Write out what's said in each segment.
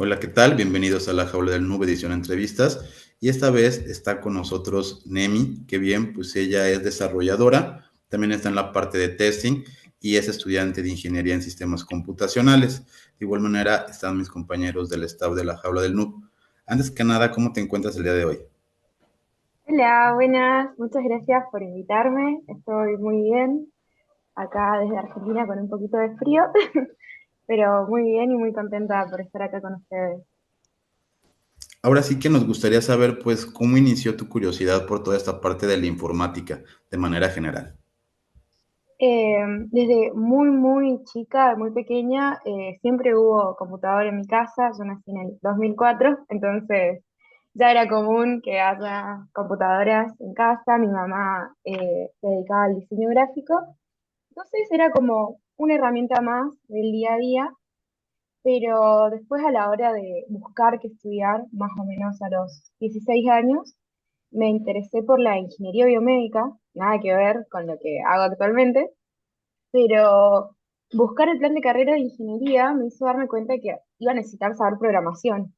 Hola, ¿qué tal? Bienvenidos a La Jaula del Nube, edición entrevistas. Y esta vez está con nosotros Nemi, que bien, pues ella es desarrolladora, también está en la parte de testing y es estudiante de ingeniería en sistemas computacionales. De igual manera están mis compañeros del staff de La Jaula del Nube. Antes que nada, ¿cómo te encuentras el día de hoy? Hola, buenas, muchas gracias por invitarme. Estoy muy bien, acá desde Argentina con un poquito de frío, pero muy bien y muy contenta por estar acá con ustedes. Ahora sí que nos gustaría saber, pues, cómo inició tu curiosidad por toda esta parte de la informática, de manera general. Desde muy chica, muy pequeña, siempre hubo computador en mi casa. Yo nací en el 2004, entonces ya era común que haya computadoras en casa. Mi mamá se dedicaba al diseño gráfico, entonces era como una herramienta más del día a día. Pero después a la hora de buscar qué estudiar, más o menos a los 16 años, me interesé por la ingeniería biomédica, nada que ver con lo que hago actualmente, pero buscar el plan de carrera de ingeniería me hizo darme cuenta que iba a necesitar saber programación.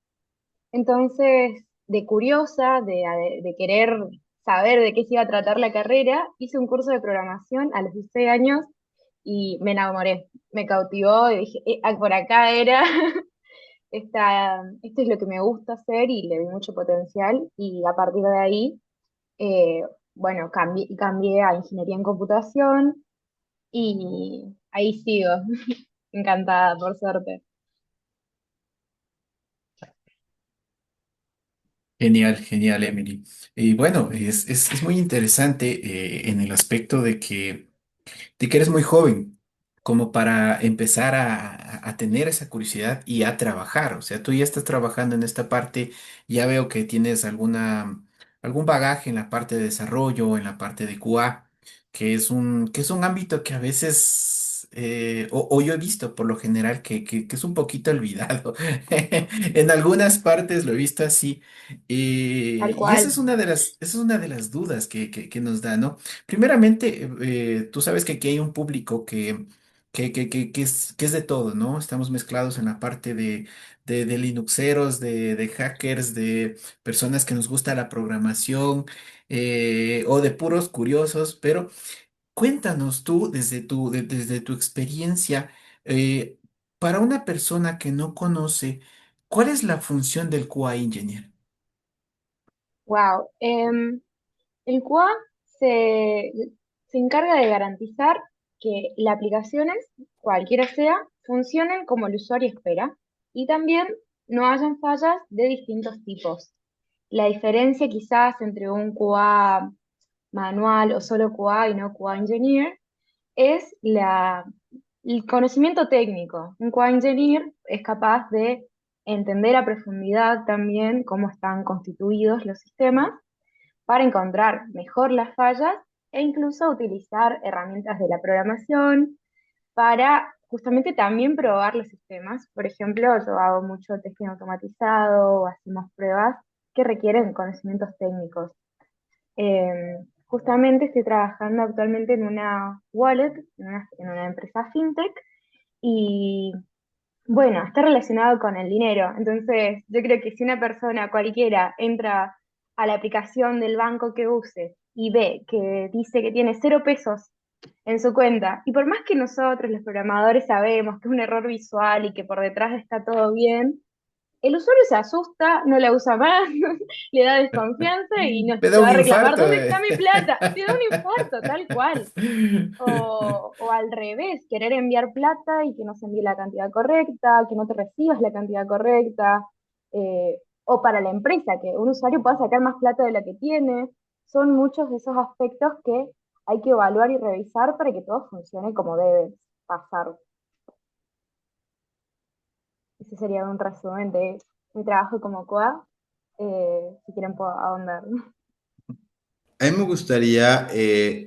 Entonces, de curiosa, de querer saber de qué se iba a tratar la carrera, hice un curso de programación a los 16 años y me enamoré, me cautivó y dije, por acá era". Esto es lo que me gusta hacer y le vi mucho potencial y a partir de ahí, eh, bueno, cambié a ingeniería en computación y ahí sigo, encantada, por suerte. Genial, genial, Emily. Y bueno, es muy interesante en el aspecto de que eres muy joven, como para empezar a tener esa curiosidad y a trabajar. O sea, tú ya estás trabajando en esta parte, ya veo que tienes algún bagaje en la parte de desarrollo, en la parte de QA, que es un ámbito que a veces, o yo he visto por lo general que es un poquito olvidado. En algunas partes lo he visto así. Tal Y esa cual. es una de las dudas que nos da, ¿no? Primeramente, tú sabes que aquí hay un público que es de todo, ¿no? Estamos mezclados en la parte de Linuxeros, de hackers, de personas que nos gusta la programación, o de puros curiosos, pero cuéntanos tú desde tu experiencia, eh, para una persona que no conoce, ¿cuál es la función del QA Engineer? Wow. El QA se, se encarga de garantizar que las aplicaciones, cualquiera sea, funcionen como el usuario espera y también no hayan fallas de distintos tipos. La diferencia quizás entre un QA manual o solo QA y no QA engineer es el conocimiento técnico. Un QA engineer es capaz de entender a profundidad también cómo están constituidos los sistemas para encontrar mejor las fallas e incluso utilizar herramientas de la programación para justamente también probar los sistemas. Por ejemplo, yo hago mucho testing automatizado o hacemos pruebas que requieren conocimientos técnicos. Justamente estoy trabajando actualmente en una wallet, en una empresa fintech, y bueno, está relacionado con el dinero. Entonces, yo creo que si una persona cualquiera entra a la aplicación del banco que use y ve que dice que tiene 0 pesos en su cuenta, y por más que nosotros, los programadores, sabemos que es un error visual y que por detrás está todo bien, el usuario se asusta, no la usa más, le da desconfianza y Me te da va un a reclamar, infarto. ¿dónde está mi plata? Te da un infarto, tal cual. O al revés, querer enviar plata y que no se envíe la cantidad correcta, que no te recibas la cantidad correcta, o para la empresa, que un usuario pueda sacar más plata de la que tiene. Son muchos de esos aspectos que hay que evaluar y revisar para que todo funcione como debe pasar. Ese sería un resumen de mi trabajo como COA. Si quieren puedo ahondar. A mí me gustaría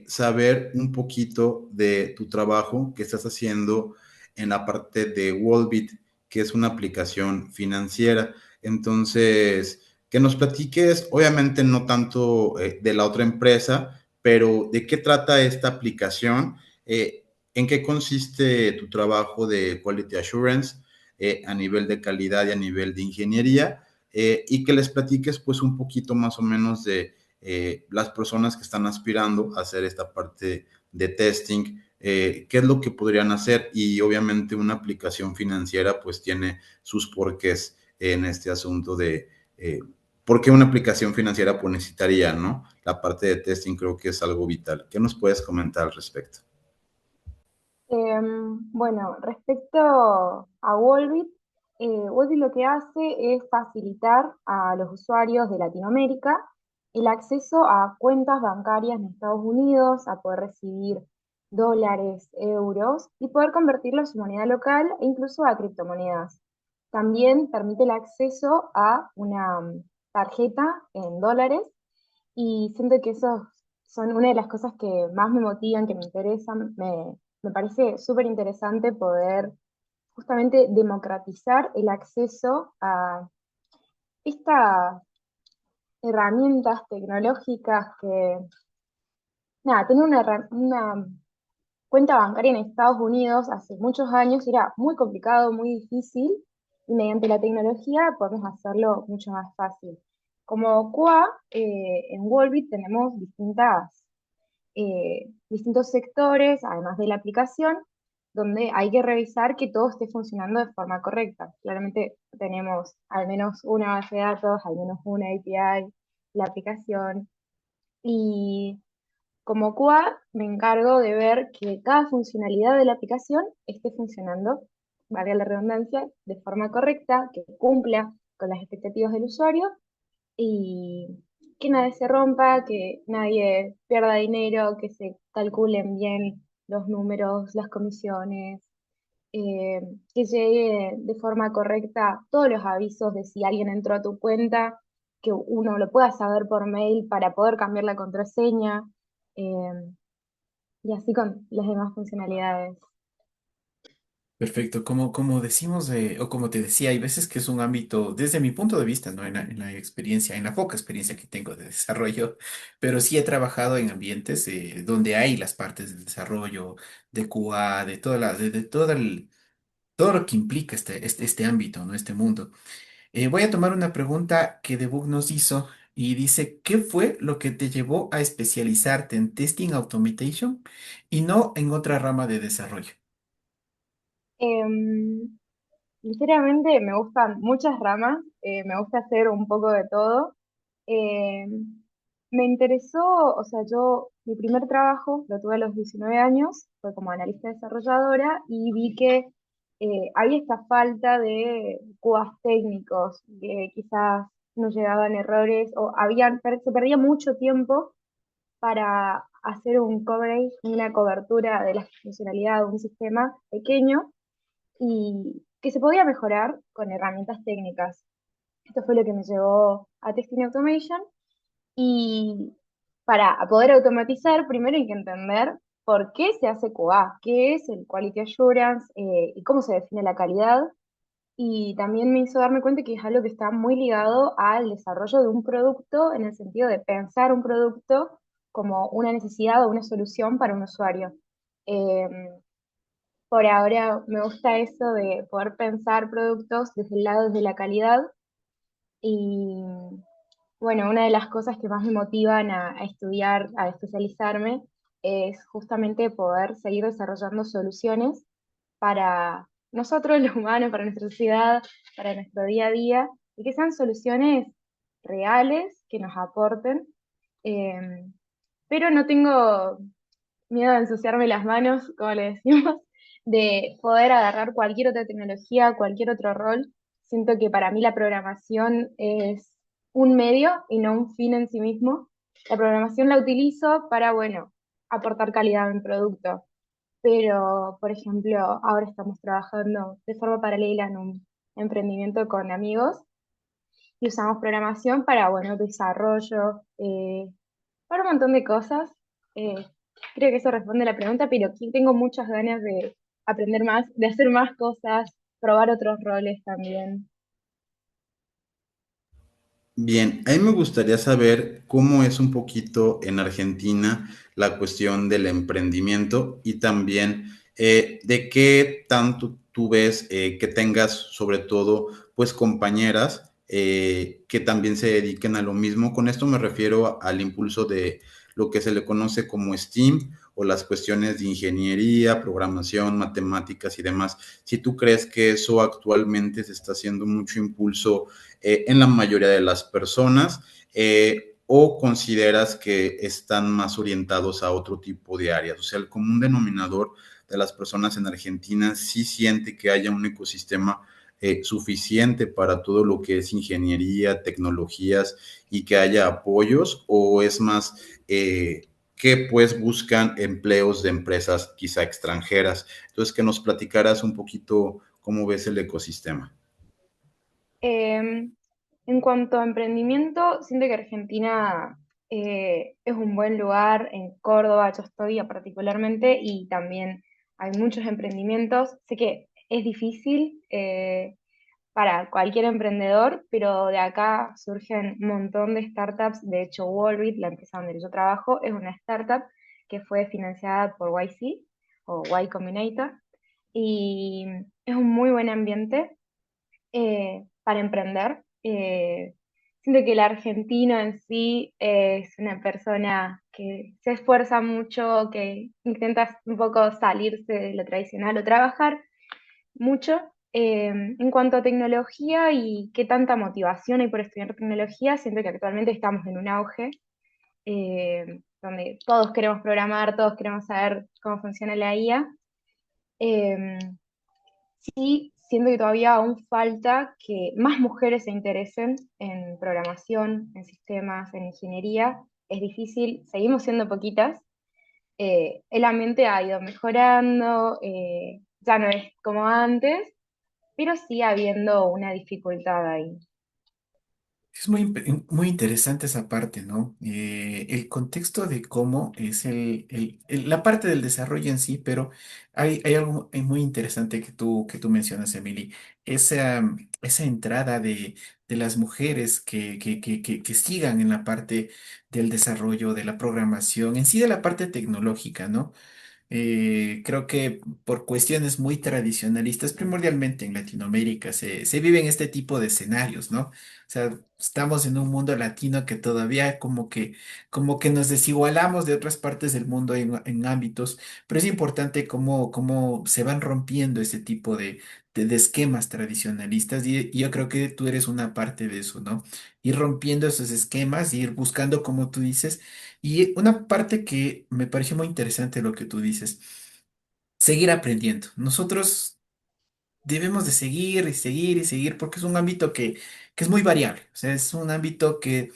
saber un poquito de tu trabajo que estás haciendo en la parte de Wallbit, que es una aplicación financiera. Entonces, que nos platiques, obviamente no tanto de la otra empresa, pero de qué trata esta aplicación, en qué consiste tu trabajo de Quality Assurance, a nivel de calidad y a nivel de ingeniería, y que les platiques pues un poquito más o menos de las personas que están aspirando a hacer esta parte de testing, qué es lo que podrían hacer, y obviamente una aplicación financiera pues tiene sus porqués en este asunto de por qué una aplicación financiera pues necesitaría, ¿no? La parte de testing creo que es algo vital. ¿Qué nos puedes comentar al respecto? Bueno, respecto a Volbit, Volbit lo que hace es facilitar a los usuarios de Latinoamérica el acceso a cuentas bancarias en Estados Unidos, a poder recibir dólares, euros y poder convertirlo a su moneda local e incluso a criptomonedas. También permite el acceso a una tarjeta en dólares y siento que esos son una de las cosas que más me motivan, que me interesan. Me parece súper interesante poder justamente democratizar el acceso a estas herramientas tecnológicas que, nada, tener una cuenta bancaria en Estados Unidos hace muchos años era muy complicado, muy difícil, y mediante la tecnología podemos hacerlo mucho más fácil. Como QA, en Volbit tenemos distintos sectores, además de la aplicación, donde hay que revisar que todo esté funcionando de forma correcta. Claramente tenemos al menos una base de datos, al menos una API, la aplicación, y como QA me encargo de ver que cada funcionalidad de la aplicación esté funcionando, valga la redundancia, de forma correcta, que cumpla con las expectativas del usuario y que nadie se rompa, que nadie pierda dinero, que se calculen bien los números, las comisiones, eh, que llegue de forma correcta todos los avisos de si alguien entró a tu cuenta, que uno lo pueda saber por mail para poder cambiar la contraseña, eh, y así con las demás funcionalidades. Perfecto, como decimos, o como te decía, hay veces que es un ámbito, desde mi punto de vista, ¿no? En la experiencia, en la poca experiencia que tengo de desarrollo, pero sí he trabajado en ambientes donde hay las partes de desarrollo, de QA, de toda de todo lo que implica este ámbito, ¿no? Este mundo. Voy a tomar una pregunta que Debug nos hizo y dice, ¿qué fue lo que te llevó a especializarte en testing automation y no en otra rama de desarrollo? Em, Sinceramente me gustan muchas ramas, me gusta hacer un poco de todo. Me interesó, o sea, mi primer trabajo lo tuve a los 19 años, fue como analista desarrolladora y vi que había esta falta de QAs técnicos, que quizás no llegaban errores o se perdía mucho tiempo para hacer un coverage, una cobertura de la funcionalidad de un sistema pequeño y que se podía mejorar con herramientas técnicas. Esto fue lo que me llevó a Testing Automation y para poder automatizar, primero hay que entender por qué se hace QA, qué es el Quality Assurance y cómo se define la calidad. Y también me hizo darme cuenta que es algo que está muy ligado al desarrollo de un producto en el sentido de pensar un producto como una necesidad o una solución para un usuario. Eh, por ahora me gusta eso de poder pensar productos desde el lado de la calidad y bueno, una de las cosas que más me motivan a estudiar, a especializarme, es justamente poder seguir desarrollando soluciones para nosotros los humanos, para nuestra sociedad, para nuestro día a día, y que sean soluciones reales, que nos aporten. Eh, pero no tengo miedo de ensuciarme las manos, como le decimos, de poder agarrar cualquier otra tecnología, cualquier otro rol. Siento que para mí la programación es un medio y no un fin en sí mismo. La programación la utilizo para, bueno, aportar calidad a mi producto. Pero, por ejemplo, ahora estamos trabajando de forma paralela en un emprendimiento con amigos y usamos programación para, bueno, desarrollo, para un montón de cosas. Eh, Creo que eso responde a la pregunta, pero aquí tengo muchas ganas de aprender más, de hacer más cosas, probar otros roles también. Bien, a mí me gustaría saber cómo es un poquito en Argentina la cuestión del emprendimiento y también de qué tanto tú ves que tengas sobre todo pues compañeras que también se dediquen a lo mismo. Con esto me refiero al impulso de lo que se le conoce como STEAM o las cuestiones de ingeniería, programación, matemáticas y demás. Si tú crees que eso actualmente se está haciendo mucho impulso en la mayoría de las personas, o consideras que están más orientados a otro tipo de áreas. O sea, el común denominador de las personas en Argentina sí siente que haya un ecosistema suficiente para todo lo que es ingeniería, tecnologías y que haya apoyos, o es más que pues buscan empleos de empresas quizá extranjeras. Entonces, que nos platicaras un poquito cómo ves el ecosistema. Em, en cuanto a emprendimiento, siento que Argentina es un buen lugar, en Córdoba yo estoy particularmente, y también hay muchos emprendimientos. Sé que es difícil para cualquier emprendedor, pero de acá surgen un montón de startups. De hecho, Wallbit, la empresa donde yo trabajo, es una startup que fue financiada por YC o Y Combinator, y es un muy buen ambiente para emprender. Siento que el argentino en sí es una persona que se esfuerza mucho, que intenta un poco salirse de lo tradicional o trabajar mucho. En cuanto a tecnología y qué tanta motivación hay por estudiar tecnología, siento que actualmente estamos en un auge donde todos queremos programar, todos queremos saber cómo funciona la IA. Eh, Sí, siento que todavía aún falta que más mujeres se interesen en programación, en sistemas, en ingeniería. Es difícil, seguimos siendo poquitas. El ambiente ha ido mejorando, ya no es como antes, pero sigue habiendo una dificultad ahí. Es muy, muy interesante esa parte, ¿no? El contexto de cómo es la parte del desarrollo en sí, pero hay algo muy interesante que tú mencionas, Emily. Esa entrada de las mujeres que sigan en la parte del desarrollo, de la programación, en sí de la parte tecnológica, ¿no? Creo que por cuestiones muy tradicionalistas, primordialmente en Latinoamérica, se viven este tipo de escenarios, ¿no? O sea, estamos en un mundo latino que todavía como que nos desigualamos de otras partes del mundo en ámbitos, pero es importante cómo se van rompiendo ese tipo de esquemas tradicionalistas y yo creo que tú eres una parte de eso, ¿no? Ir rompiendo esos esquemas, ir buscando, como tú dices, y una parte que me pareció muy interesante lo que tú dices, seguir aprendiendo. Nosotros debemos de seguir y seguir y seguir porque es un ámbito que es muy variable. O sea, es un ámbito que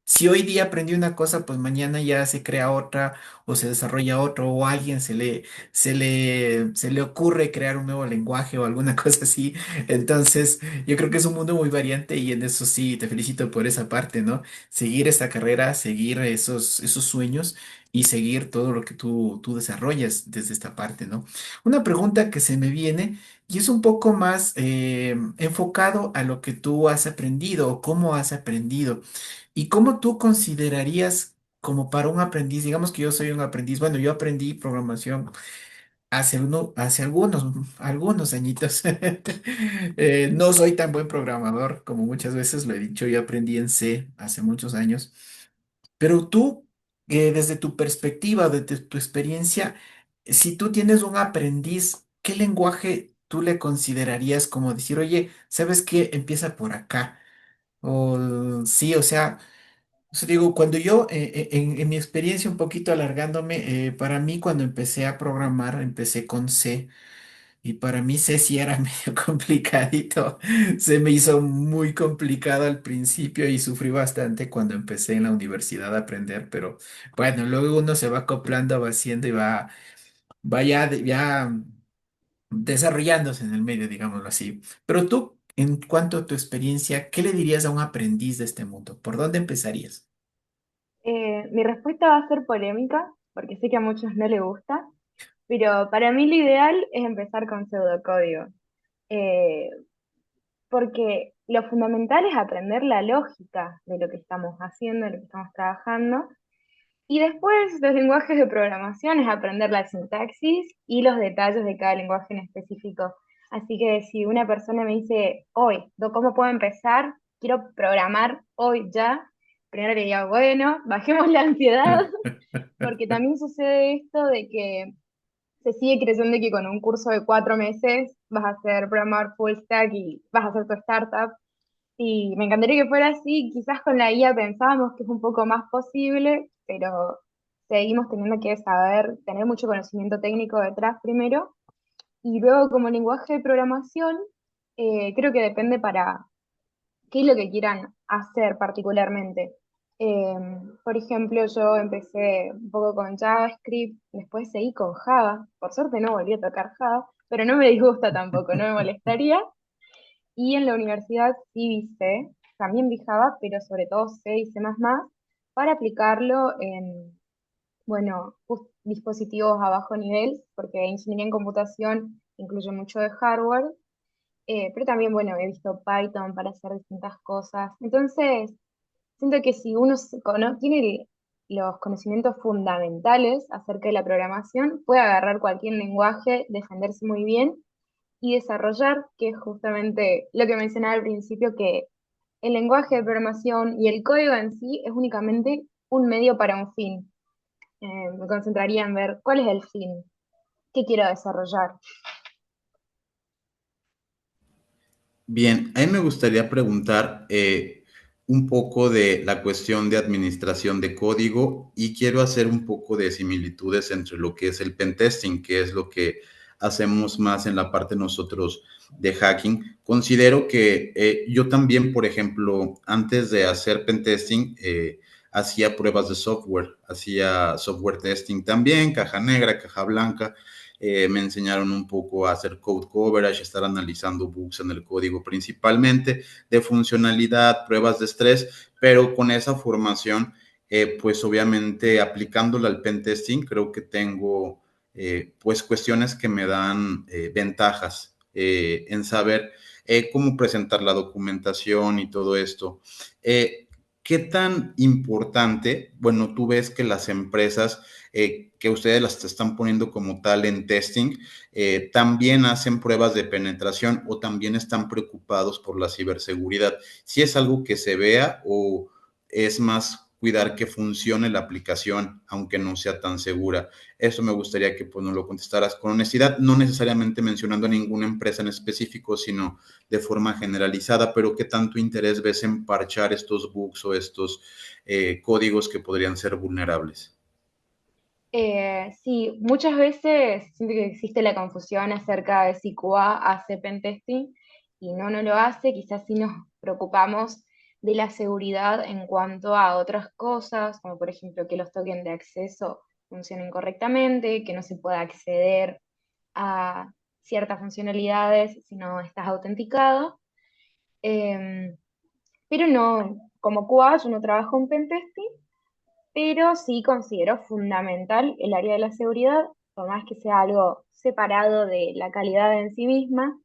si hoy día aprendí una cosa, pues mañana ya se crea otra o se desarrolla otro o a alguien se le ocurre crear un nuevo lenguaje o alguna cosa así. Entonces, yo creo que es un mundo muy variante y en eso sí, te felicito por esa parte, ¿no? Seguir esta carrera, seguir esos sueños y seguir todo lo que tú desarrollas desde esta parte, ¿no? Una pregunta que se me viene y es un poco más enfocado a lo que tú has aprendido o cómo has aprendido. ¿Y cómo tú considerarías como para un aprendiz? Digamos que yo soy un aprendiz. Bueno, yo aprendí programación hace algunos añitos. No soy tan buen programador como muchas veces lo he dicho. Yo aprendí en C hace muchos años. Pero tú, desde tu perspectiva, desde tu experiencia, si tú tienes un aprendiz, ¿qué lenguaje tú le considerarías como decir, oye, ¿sabes qué? Empieza por acá. O sí, o sea, digo, cuando yo, en mi experiencia un poquito alargándome, para mí cuando empecé a programar, empecé con C y para mí C sí era medio complicadito. Se me hizo muy complicado al principio y sufrí bastante cuando empecé en la universidad a aprender, pero bueno, luego uno se va acoplando, va haciendo y va ya desarrollándose en el medio, digámoslo así. Pero tú, en cuanto a tu experiencia, ¿qué le dirías a un aprendiz de este mundo? ¿Por dónde empezarías? Mi respuesta va a ser polémica, porque sé que a muchos no les gusta, pero para mí lo ideal es empezar con pseudocódigo. Eh, Porque lo fundamental es aprender la lógica de lo que estamos haciendo, de lo que estamos trabajando, y después los lenguajes de programación es aprender la sintaxis y los detalles de cada lenguaje en específico. Así que si una persona me dice, hoy, ¿cómo puedo empezar? Quiero programar hoy ya. Primero le diría, bueno, bajemos la ansiedad, porque también sucede esto de que se sigue creyendo que con un curso de 4 meses vas a ser programador full stack y vas a hacer tu startup. Y me encantaría que fuera así. Quizás con la IA pensábamos que es un poco más posible, pero seguimos teniendo que saber, tener mucho conocimiento técnico detrás primero. Y luego como lenguaje de programación, creo que depende para qué es lo que quieran hacer particularmente. Eh, por ejemplo, yo empecé un poco con JavaScript, después seguí con Java. Por suerte no volví a tocar Java, pero no me disgusta tampoco, no me molestaría. Y en la universidad sí vi C, también vi Java, pero sobre todo C y C++, para aplicarlo en, bueno, dispositivos a bajo nivel, porque ingeniería en computación incluye mucho de hardware, pero también, bueno, he visto Python para hacer distintas cosas. Entonces, siento que si uno tiene los conocimientos fundamentales acerca de la programación, puede agarrar cualquier lenguaje, defenderse muy bien y desarrollar, que es justamente lo que mencionaba al principio, que el lenguaje de programación y el código en sí es únicamente un medio para un fin. Me concentraría en ver cuál es el fin, qué quiero desarrollar. Bien, a mí me gustaría preguntar un poco de la cuestión de administración de código y quiero hacer un poco de similitudes entre lo que es el pentesting, que es lo que hacemos más en la parte nosotros de hacking. Considero que yo también, por ejemplo, antes de hacer pentesting, hacía pruebas de software, hacía software testing también, caja negra, caja blanca. Me enseñaron un poco a hacer code coverage, estar analizando bugs en el código principalmente, de funcionalidad, pruebas de estrés, pero con esa formación, pues obviamente aplicándola al pen testing, creo que tengo pues cuestiones que me dan ventajas en saber cómo presentar la documentación y todo esto. ¿Qué tan importante? Bueno, tú ves que las empresas que ustedes las están poniendo como tal en testing, también hacen pruebas de penetración o también están preocupados por la ciberseguridad. Si es algo que se vea o es más cuidar que funcione la aplicación, aunque no sea tan segura. Eso me gustaría que pues, nos lo contestaras con honestidad, no necesariamente mencionando a ninguna empresa en específico, sino de forma generalizada, pero qué tanto interés ves en parchar estos bugs o estos códigos que podrían ser vulnerables. Sí, muchas veces siento que existe la confusión acerca de si QA hace pentesting y no lo hace. Quizás sí nos preocupamos de la seguridad en cuanto a otras cosas, como por ejemplo que los tokens de acceso funcionen correctamente, que no se pueda acceder a ciertas funcionalidades si no estás autenticado. Em, pero no, como QA yo no trabajo en pentesting, pero sí considero fundamental el área de la seguridad, por más que sea algo separado de la calidad en sí misma,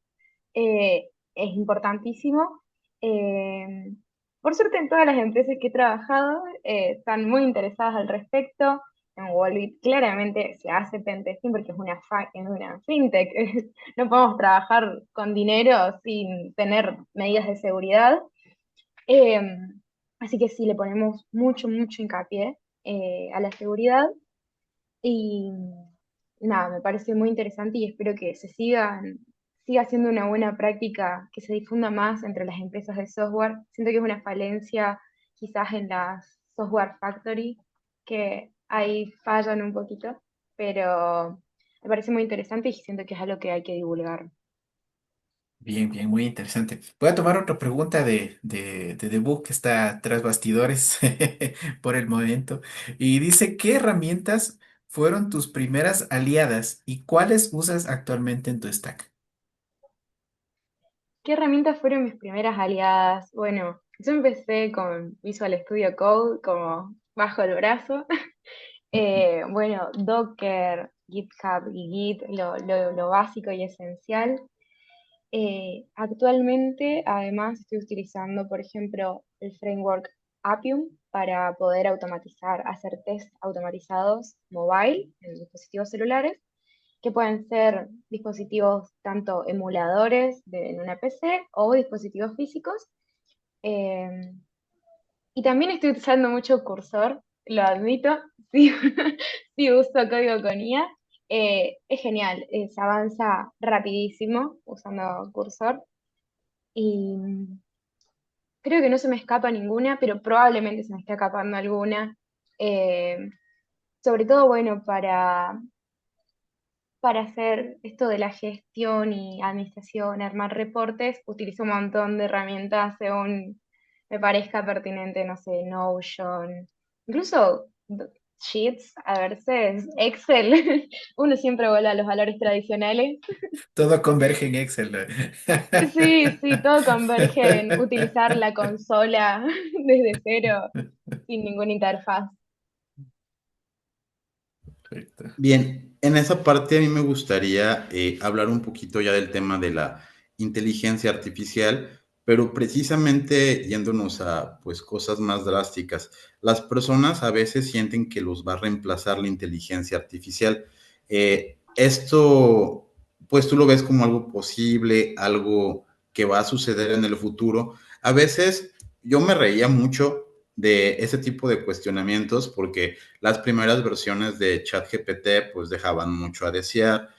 es importantísimo. Eh, por suerte en todas las empresas que he trabajado están muy interesadas al respecto. En Wallbit claramente se hace pentesting porque es una fintech. No podemos trabajar con dinero sin tener medidas de seguridad. Eh, Así que sí, le ponemos mucho, mucho hincapié a la seguridad y nada, me parece muy interesante y espero que siga siendo una buena práctica, que se difunda más entre las empresas de software. Siento que es una falencia quizás en las software factory, que ahí fallan un poquito, pero me parece muy interesante y siento que es algo que hay que divulgar. Bien, bien, muy interesante. Voy a tomar otra pregunta de debug que está tras bastidores por el momento. Y dice, ¿qué herramientas fueron tus primeras aliadas y cuáles usas actualmente en tu stack? ¿Qué herramientas fueron mis primeras aliadas? Bueno, yo empecé con Visual Studio Code como bajo el brazo. Bueno, Docker, GitHub y Git, lo básico y esencial. Actualmente, además, estoy utilizando, por ejemplo, el framework Appium para poder automatizar, hacer tests automatizados mobile en dispositivos celulares. que pueden ser dispositivos tanto emuladores en una PC o dispositivos físicos. Eh, y también estoy usando mucho Cursor, lo admito, sí, sí uso código con IA. Es genial, se avanza rapidísimo usando Cursor y creo que no se me escapa ninguna, pero probablemente se me esté escapando alguna. Eh, Sobre todo, bueno, para hacer esto de la gestión y administración, armar reportes, utilizo un montón de herramientas según me parezca pertinente, no sé, Notion, incluso Sheets, a veces Excel. Uno siempre vuelve a los valores tradicionales. Todo converge en Excel, ¿no? Sí, sí, todo converge en utilizar la consola desde cero, sin ninguna interfaz. Perfecto. Bien, en esa parte a mí me gustaría hablar un poquito ya del tema de la inteligencia artificial, pero precisamente yéndonos a pues cosas más drásticas. Las personas a veces sienten que los va a reemplazar la inteligencia artificial. Esto, pues tú lo ves como algo posible, algo que va a suceder en el futuro. A veces yo me reía mucho de ese tipo de cuestionamientos porque las primeras versiones de ChatGPT pues dejaban mucho a desear,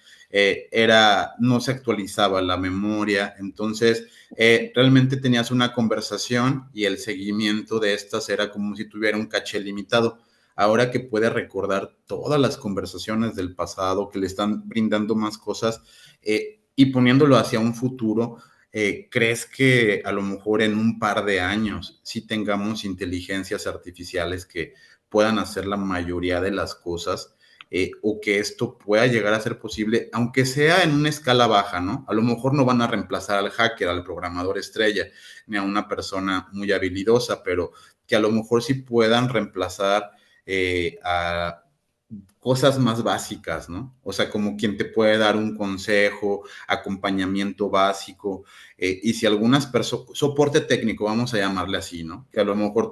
no se actualizaba la memoria, entonces realmente tenías una conversación y el seguimiento de estas era como si tuviera un caché limitado. Ahora que puede recordar todas las conversaciones del pasado, que le están brindando más cosas y poniéndolo hacia un futuro, ¿crees que a lo mejor en un par de años sí tengamos inteligencias artificiales que puedan hacer la mayoría de las cosas o que esto pueda llegar a ser posible, aunque sea en una escala baja, ¿no? A lo mejor no van a reemplazar al hacker, al programador estrella, ni a una persona muy habilidosa, pero que a lo mejor sí puedan reemplazar a cosas más básicas, ¿no? O sea, como quien te puede dar un consejo, acompañamiento básico, y si algunas personas, soporte técnico, vamos a llamarle así, ¿no? Que a lo mejor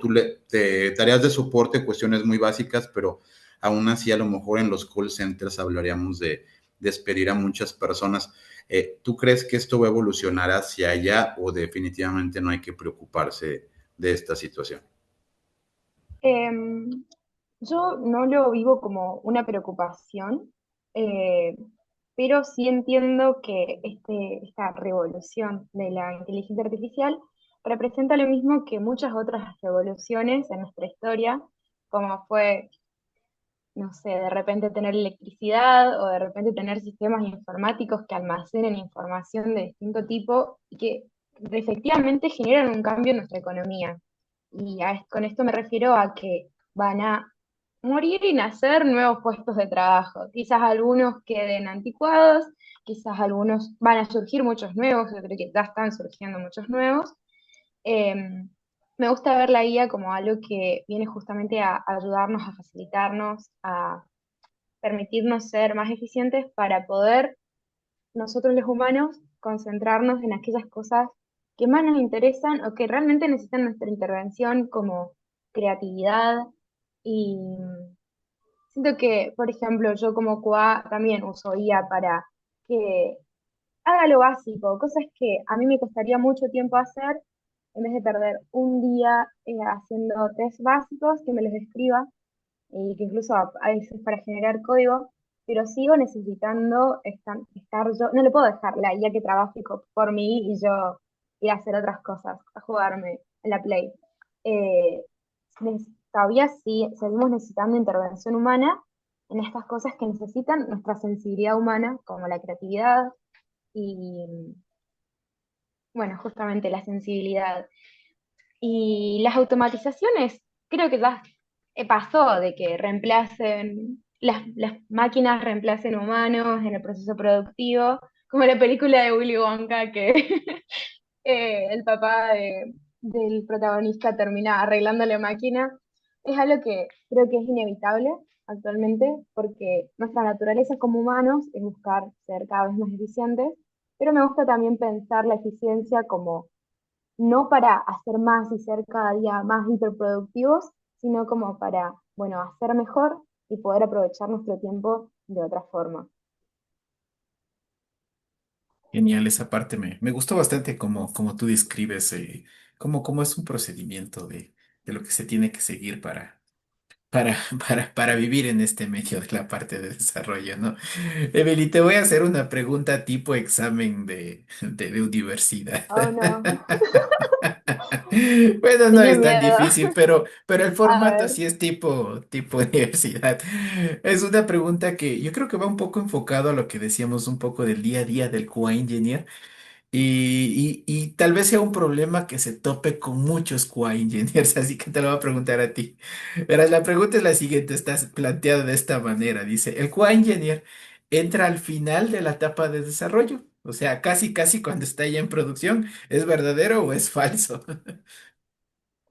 tareas de soporte, cuestiones muy básicas, pero aún así a lo mejor en los call centers hablaríamos de despedir a muchas personas. ¿Tú crees que esto va a evolucionar hacia allá o definitivamente no hay que preocuparse de esta situación? Em, yo no lo vivo como una preocupación, eh, pero sí entiendo que esta revolución de la inteligencia artificial representa lo mismo que muchas otras revoluciones en nuestra historia, como fue, no sé, de repente tener electricidad o de repente tener sistemas informáticos que almacenen información de distinto tipo y que efectivamente generan un cambio en nuestra economía. Y con esto me refiero a que van a morir y nacer nuevos puestos de trabajo. Quizás algunos queden anticuados, quizás algunos van a surgir muchos nuevos, yo creo que ya están surgiendo muchos nuevos. Me gusta ver la IA como algo que viene justamente a ayudarnos, a facilitarnos, a permitirnos ser más eficientes para poder nosotros los humanos concentrarnos en aquellas cosas que más nos interesan o que realmente necesitan nuestra intervención como creatividad. Y siento que, por ejemplo, yo como QA también uso IA para que haga lo básico, cosas que a mí me costaría mucho tiempo hacer, en vez de perder un día haciendo test básicos, que me los escriba y que incluso a veces para generar código, pero sigo necesitando estar yo, no le puedo dejar la IA que trabaje por mí y yo ir a hacer otras cosas, a jugarme en la Play. Eh, Todavía sí seguimos necesitando intervención humana en estas cosas que necesitan nuestra sensibilidad humana, como la creatividad y, bueno, justamente la sensibilidad. Y las automatizaciones, creo que ya pasó de que las máquinas reemplacen humanos en el proceso productivo, como la película de Willy Wonka, que el papá del protagonista termina arreglando la máquina. Es algo que creo que es inevitable actualmente, porque nuestra naturaleza como humanos es buscar ser cada vez más eficientes, pero me gusta también pensar la eficiencia como no para hacer más y ser cada día más hiperproductivos, sino como para, bueno, hacer mejor y poder aprovechar nuestro tiempo de otra forma. Genial, esa parte me gustó bastante como tú describes, cómo es un procedimiento de lo que se tiene que seguir para, para vivir en este medio de la parte de desarrollo, ¿no? Emily, te voy a hacer una pregunta tipo examen de universidad. Oh, no, Bueno, no tenía es tan miedo. difícil, pero el A formato ver, sí es tipo universidad. Es una pregunta que yo creo que va un poco enfocado a lo que decíamos un poco del día a día del QA Engineer. Y tal vez sea un problema que se tope con muchos QA engineers, así que te lo voy a preguntar a ti. Verás, la pregunta es la siguiente, está planteada de esta manera. Dice, ¿el QA engineer entra al final de la etapa de desarrollo? O sea, casi cuando está ya en producción, ¿es verdadero o es falso?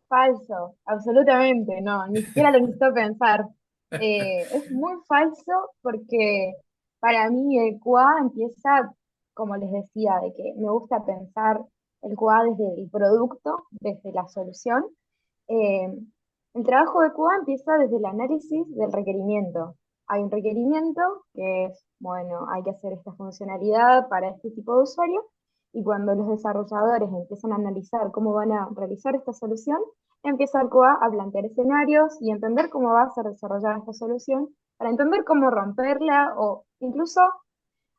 falso, absolutamente, no, ni siquiera lo necesito pensar. Es muy falso porque para mí el QA empieza, como les decía, de que me gusta pensar el QA desde el producto, desde la solución. Eh, el trabajo de QA empieza desde el análisis del requerimiento. Hay un requerimiento que es, bueno, hay que hacer esta funcionalidad para este tipo de usuario, y cuando los desarrolladores empiezan a analizar cómo van a realizar esta solución, empieza el QA a plantear escenarios y entender cómo va a ser desarrollada esta solución, para entender cómo romperla o incluso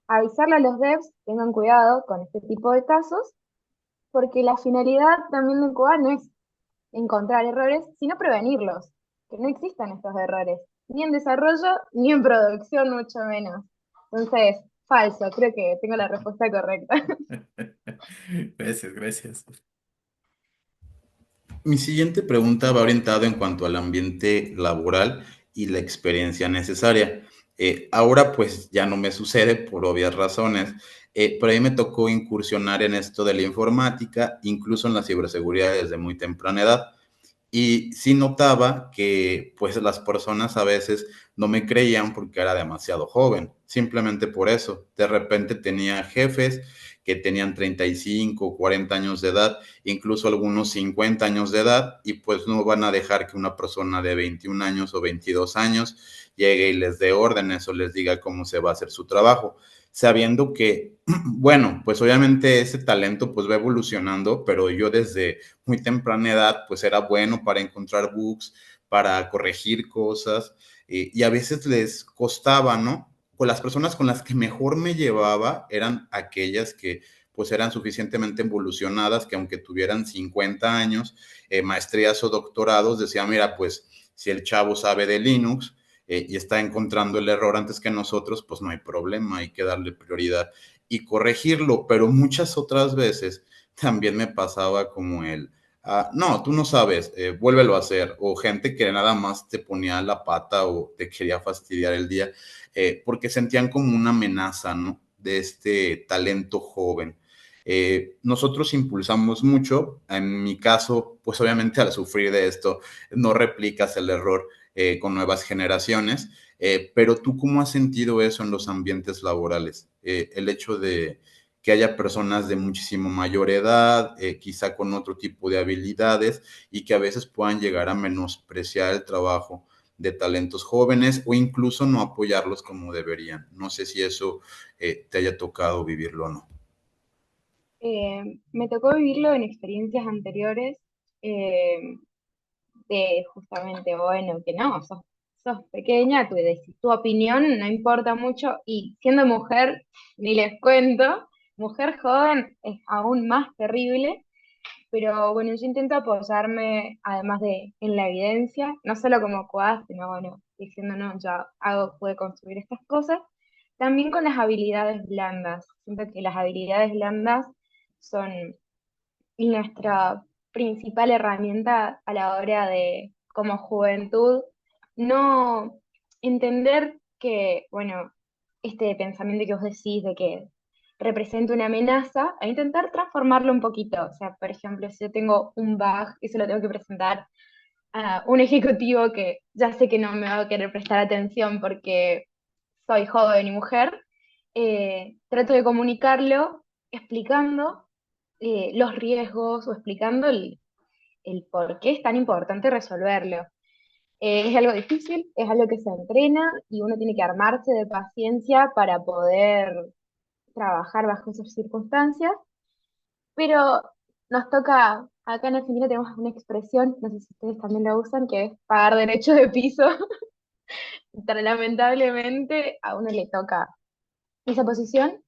avisarle a los devs, tengan cuidado con este tipo de casos, porque la finalidad también del QA no es encontrar errores, sino prevenirlos, que no existan estos errores, ni en desarrollo, ni en producción, mucho menos. Entonces, falso, creo que tengo la respuesta correcta. Gracias, gracias. Mi siguiente pregunta va orientada en cuanto al ambiente laboral y la experiencia necesaria. Ahora pues ya no me sucede por obvias razones, pero a mí me tocó incursionar en esto de la informática, incluso en la ciberseguridad desde muy temprana edad. Y sí notaba que pues las personas a veces no me creían porque era demasiado joven, simplemente por eso. De repente tenía jefes que tenían 35, 40 años de edad, incluso algunos 50 años de edad, y pues no van a dejar que una persona de 21 años o 22 años llegue y les dé órdenes o les diga cómo se va a hacer su trabajo, sabiendo que, bueno, pues obviamente ese talento pues va evolucionando, pero yo desde muy temprana edad, pues era bueno para encontrar bugs, para corregir cosas, y a veces les costaba, ¿no? Con las personas con las que mejor me llevaba eran aquellas que pues eran suficientemente evolucionadas, que aunque tuvieran 50 años, maestrías o doctorados, decía, mira, pues si el chavo sabe de Linux y está encontrando el error antes que nosotros, pues no hay problema, hay que darle prioridad y corregirlo, pero muchas otras veces también me pasaba como el, no, tú no sabes, vuélvelo a hacer. O gente que nada más te ponía la pata o te quería fastidiar el día, porque sentían como una amenaza, ¿no? De este talento joven. Nosotros impulsamos mucho, en mi caso, pues obviamente al sufrir de esto, no replicas el error con nuevas generaciones, pero tú cómo has sentido eso en los ambientes laborales? El hecho de que haya personas de muchísimo mayor edad, quizá con otro tipo de habilidades y que a veces puedan llegar a menospreciar el trabajo de talentos jóvenes o incluso no apoyarlos como deberían. No sé si eso te haya tocado vivirlo o no. Me tocó vivirlo en experiencias anteriores, eh, de justamente, bueno, que no, sos pequeña, tu opinión no importa mucho, y siendo mujer, ni les cuento, mujer joven es aún más terrible. Pero bueno, yo intento apoyarme, además de en la evidencia, no solo como QA, sino bueno, diciendo, no, ya hago, pude construir estas cosas, también con las habilidades blandas. Siento que las habilidades blandas son nuestra principal herramienta a la hora de, como juventud, no entender que, bueno, este pensamiento que vos decís de que representa una amenaza, a intentar transformarlo un poquito. O sea, por ejemplo, si yo tengo un bug y se lo tengo que presentar a un ejecutivo que ya sé que no me va a querer prestar atención porque soy joven y mujer, trato de comunicarlo explicando los riesgos o explicando el por qué es tan importante resolverlo. Es algo difícil, es algo que se entrena y uno tiene que armarse de paciencia para poder trabajar bajo esas circunstancias, pero nos toca, acá en Argentina tenemos una expresión, no sé si ustedes también la usan, que es pagar derecho de piso. Lamentablemente a uno le toca esa posición,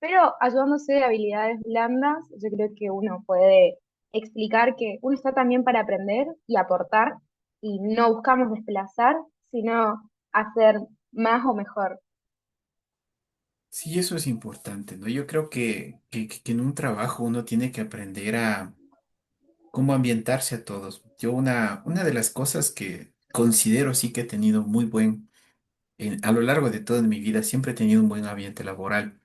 pero ayudándose de habilidades blandas, yo creo que uno puede explicar que uno está también para aprender y aportar, y no buscamos desplazar, sino hacer más o mejor. Sí, eso es importante, ¿no? Yo creo que en un trabajo uno tiene que aprender a cómo ambientarse a todos. Yo una de las cosas que considero sí que he tenido muy buen, a lo largo de toda mi vida, siempre he tenido un buen ambiente laboral,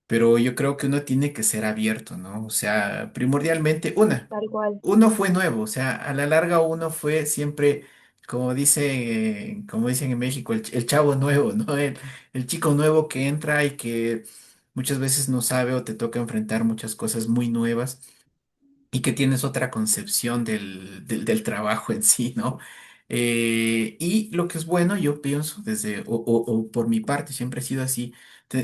pero yo creo que uno tiene que ser abierto, ¿no? O sea, primordialmente, Tal cual. uno fue nuevo, o sea, a la larga uno fue siempre, como dicen en México, el chavo nuevo, ¿no? El chico nuevo que entra y que muchas veces no sabe o te toca enfrentar muchas cosas muy nuevas y que tienes otra concepción del trabajo en sí, ¿no? Y lo que es bueno, yo pienso, o por mi parte, siempre ha sido así,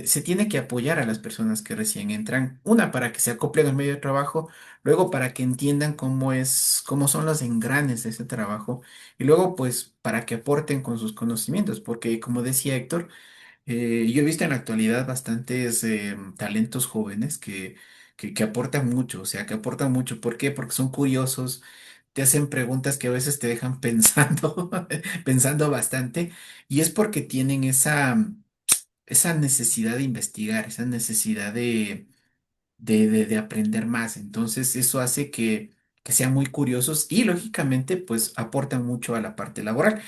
se tiene que apoyar a las personas que recién entran, una, para que se acoplen al medio de trabajo, luego para que entiendan cómo son los engranes de ese trabajo, y luego, pues, para que aporten con sus conocimientos, porque como decía Héctor, yo he visto en la actualidad bastantes talentos jóvenes que aportan mucho, o sea, que aportan mucho. ¿Por qué? Porque son curiosos, te hacen preguntas que a veces te dejan pensando, pensando bastante, y es porque tienen esa necesidad de investigar, esa necesidad de aprender más. Entonces, eso hace que sean muy curiosos y, lógicamente, pues aportan mucho a la parte laboral.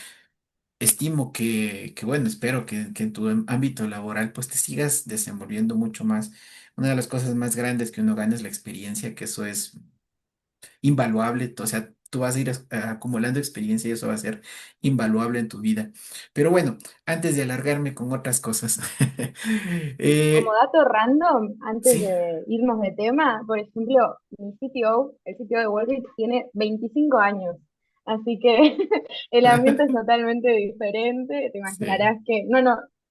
Estimo bueno, espero que en tu ámbito laboral pues te sigas desenvolviendo mucho más. Una de las cosas más grandes que uno gana es la experiencia, que eso es invaluable. O sea, tú vas a ir acumulando experiencia y eso va a ser invaluable en tu vida. Pero bueno, antes de alargarme con otras cosas, Como eh, dato random, antes sí, de irnos de tema, por ejemplo, mi CTO, el CTO de Wallbit, tiene 25 años. Así que el ambiente es totalmente diferente. Te sí. imaginarás que, no,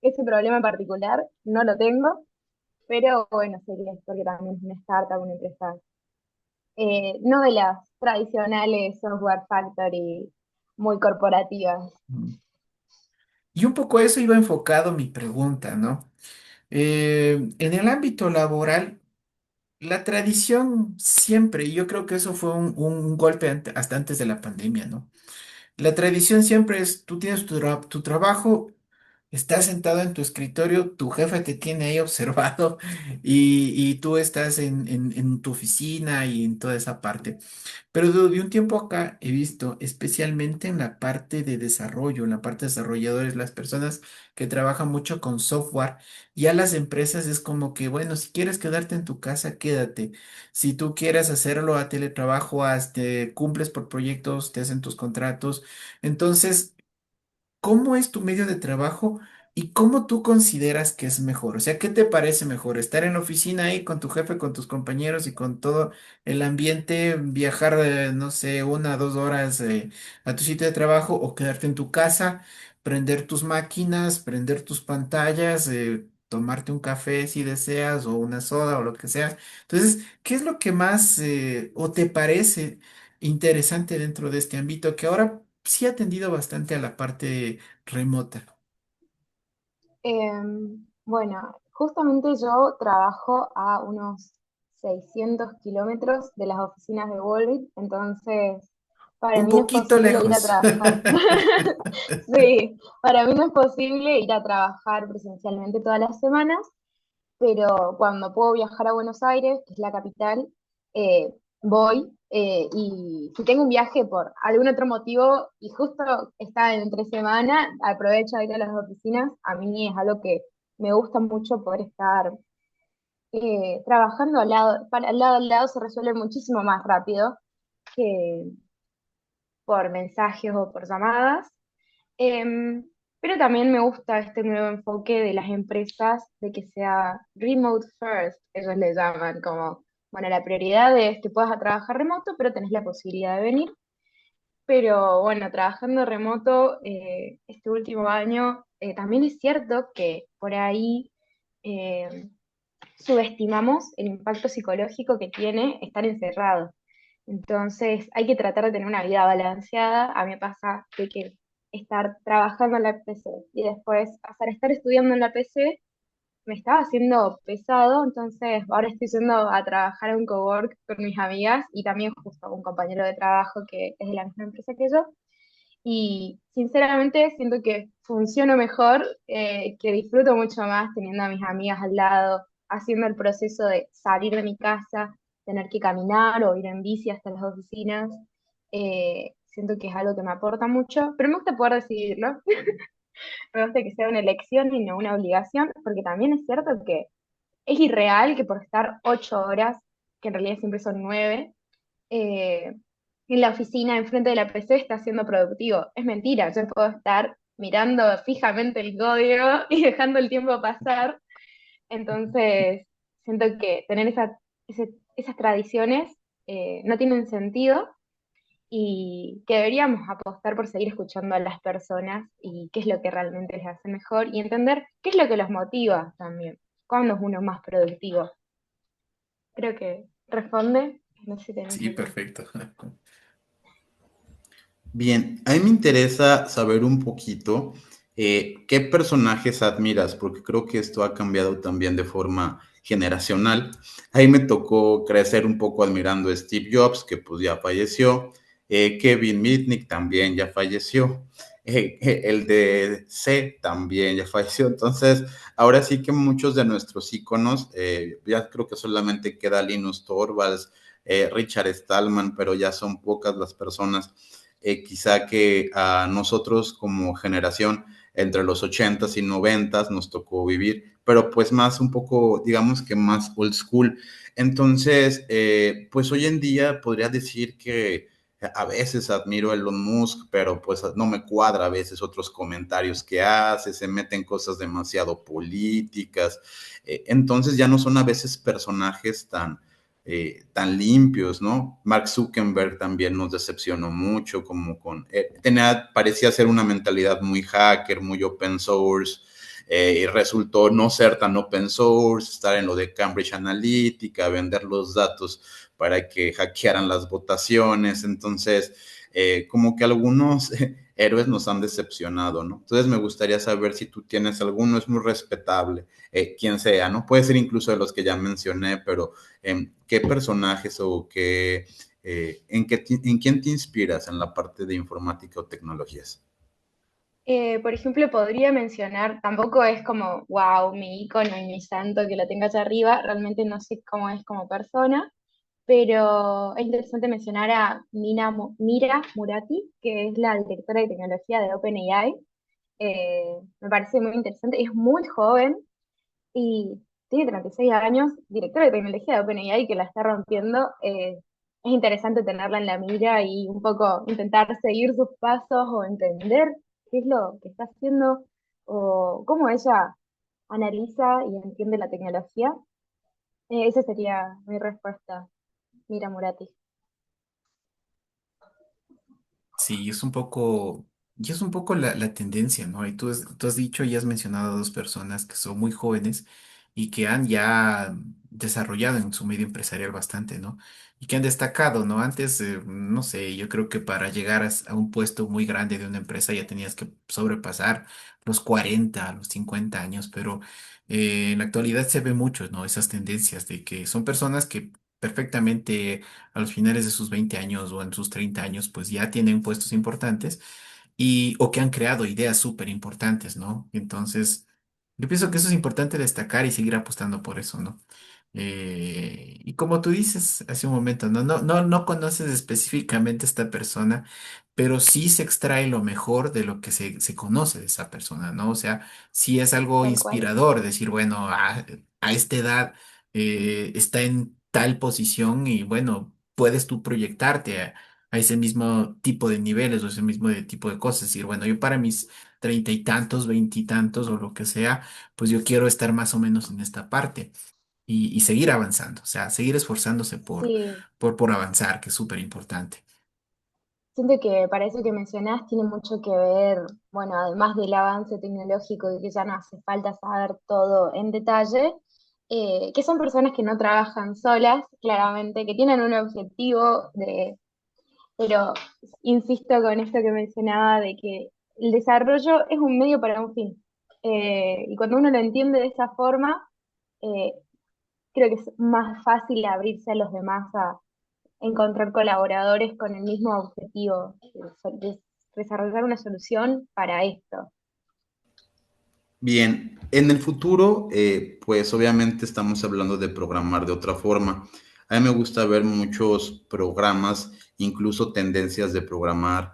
ese problema en particular no lo tengo, pero bueno, sería porque también es una startup, una empresa, no de las tradicionales software factory muy corporativas. Mm. Y un poco eso iba enfocado mi pregunta, ¿no? En el ámbito laboral, la tradición siempre, y yo creo que eso fue un golpe hasta antes de la pandemia, ¿no? La tradición siempre es, tú tienes tu trabajo, estás sentado en tu escritorio, tu jefe te tiene ahí observado y tú estás en tu oficina y en toda esa parte. Pero de un tiempo acá he visto, especialmente en la parte de desarrollo, en la parte de desarrolladores, las personas que trabajan mucho con software, ya las empresas es como que, bueno, si quieres quedarte en tu casa, quédate. Si tú quieres hacerlo a teletrabajo, cumples por proyectos, te hacen tus contratos. Entonces, ¿cómo es tu medio de trabajo y cómo tú consideras que es mejor? O sea, ¿qué te parece mejor? ¿Estar en la oficina ahí con tu jefe, con tus compañeros y con todo el ambiente, viajar, no sé, 1 o 2 horas a tu sitio de trabajo o quedarte en tu casa, prender tus máquinas, prender tus pantallas, tomarte un café si deseas o una soda o lo que sea? Entonces, ¿qué es lo que más o te parece interesante dentro de este ámbito que ahora sí ha tendido bastante a la parte remota? Bueno, justamente yo trabajo a unos 600 kilómetros de las oficinas de Volbit, entonces para Un mí no es poquito posible ir a lejos. trabajar. Sí, para mí no es posible ir a trabajar presencialmente todas las semanas, pero cuando puedo viajar a Buenos Aires, que es la capital, voy. Y si tengo un viaje por algún otro motivo y justo está entre semana, aprovecho a ir a las oficinas. A mí es algo que me gusta mucho poder estar trabajando al lado se resuelve muchísimo más rápido que por mensajes o por llamadas. Em, pero también me gusta este nuevo enfoque de las empresas de que sea remote first, ellos le llaman como, bueno, la prioridad es que puedas trabajar remoto, pero tenés la posibilidad de venir. Pero bueno, trabajando remoto este último año, también es cierto que por ahí eh, subestimamos el impacto psicológico que tiene estar encerrado. Entonces hay que tratar de tener una vida balanceada. A mí me pasa de que estar trabajando en la PC y después hacer estar estudiando en la PC me estaba haciendo pesado, entonces ahora estoy yendo a trabajar a un cowork con mis amigas y también justo a un compañero de trabajo que es de la misma empresa que yo. Y sinceramente siento que funciono mejor, que disfruto mucho más teniendo a mis amigas al lado, haciendo el proceso de salir de mi casa, tener que caminar o ir en bici hasta las oficinas. Siento que es algo que me aporta mucho, pero me gusta poder decidirlo. Me gusta que sea una elección y no una obligación, porque también es cierto que es irreal que por estar 8 horas, que en realidad siempre son 9, eh, en la oficina, enfrente de la PC, está siendo productivo. Es mentira, yo puedo estar mirando fijamente el código y dejando el tiempo pasar. Entonces, siento que tener esas tradiciones no tienen sentido y que deberíamos apostar por seguir escuchando a las personas y qué es lo que realmente les hace mejor y entender qué es lo que los motiva también, cuándo es uno más productivo. Creo que responde, no sé si tenés Sí, algo. perfecto. Bien, a mí me interesa saber un poquito qué personajes admiras, porque creo que esto ha cambiado también de forma generacional. Ahí me tocó crecer un poco admirando a Steve Jobs, que pues ya falleció. Kevin Mitnick también ya falleció. El de C también ya falleció. Entonces, ahora sí que muchos de nuestros íconos, ya creo que solamente queda Linus Torvalds, Richard Stallman, pero ya son pocas las personas quizá que a nosotros como generación entre los 80s y 90s nos tocó vivir, pero pues más un poco, digamos que más old school. Entonces, pues hoy en día podría decir que a veces admiro a Elon Musk, pero pues no me cuadra a veces otros comentarios que hace, se meten cosas demasiado políticas, entonces ya no son a veces personajes tan limpios, ¿no? Mark Zuckerberg también nos decepcionó mucho, como parecía ser una mentalidad muy hacker, muy open source, y resultó no ser tan open source, estar en lo de Cambridge Analytica, vender los datos para que hackearan las votaciones, entonces, como que algunos héroes nos han decepcionado, ¿no? Entonces me gustaría saber si tú tienes alguno, es muy respetable, quien sea, ¿no? Puede ser incluso de los que ya mencioné, pero ¿qué personajes o en quién te inspiras en la parte de informática o tecnologías? Por ejemplo, podría mencionar, tampoco es como, wow, mi ícono y mi santo que lo tenga allá arriba, realmente no sé cómo es como persona, pero es interesante mencionar a Mira Murati, que es la directora de tecnología de OpenAI. Me parece muy interesante, es muy joven y tiene 36 años, directora de tecnología de OpenAI que la está rompiendo. Es interesante tenerla en la mira y un poco intentar seguir sus pasos o entender qué es lo que está haciendo o cómo ella analiza y entiende la tecnología. Esa sería mi respuesta, Mira Murati. Sí, y es un poco la tendencia, ¿no? Y tú has dicho y has mencionado a dos personas que son muy jóvenes y que han ya desarrollado en su medio empresarial bastante, ¿no? Y que han destacado, ¿no? Antes, no sé, yo creo que para llegar a un puesto muy grande de una empresa ya tenías que sobrepasar los 40, los 50 años, pero en la actualidad se ve mucho, ¿no? Esas tendencias de que son personas que perfectamente a los finales de sus 20 años o en sus 30 años, pues ya tienen puestos importantes y o que han creado ideas súper importantes, ¿no? Entonces, yo pienso que eso es importante destacar y seguir apostando por eso, ¿no? Y como tú dices hace un momento, no conoces específicamente a esta persona, pero sí se extrae lo mejor de lo que se conoce de esa persona, ¿no? O sea, sí es algo Tal cual. inspirador decir, bueno, a esta edad está en tal posición y bueno, puedes tú proyectarte a ese mismo tipo de niveles o ese mismo tipo de cosas. Decir, bueno, yo para mis treinta y tantos, veintitantos o lo que sea, pues yo quiero estar más o menos en esta parte y seguir avanzando, o sea, seguir esforzándose Sí, por avanzar, que es súper importante. siento que para eso que mencionás tiene mucho que ver, bueno, además del avance tecnológico y que ya no hace falta saber todo en detalle, que son personas que no trabajan solas, claramente, que tienen un objetivo de, pero insisto con esto que mencionaba de que el desarrollo es un medio para un fin. Y cuando uno lo entiende de esa forma, eh, creo que es más fácil abrirse a los demás a encontrar colaboradores con el mismo objetivo, de desarrollar una solución para esto. Bien, en el futuro, pues obviamente estamos hablando de programar de otra forma. A mí me gusta ver muchos programas, incluso tendencias de programar,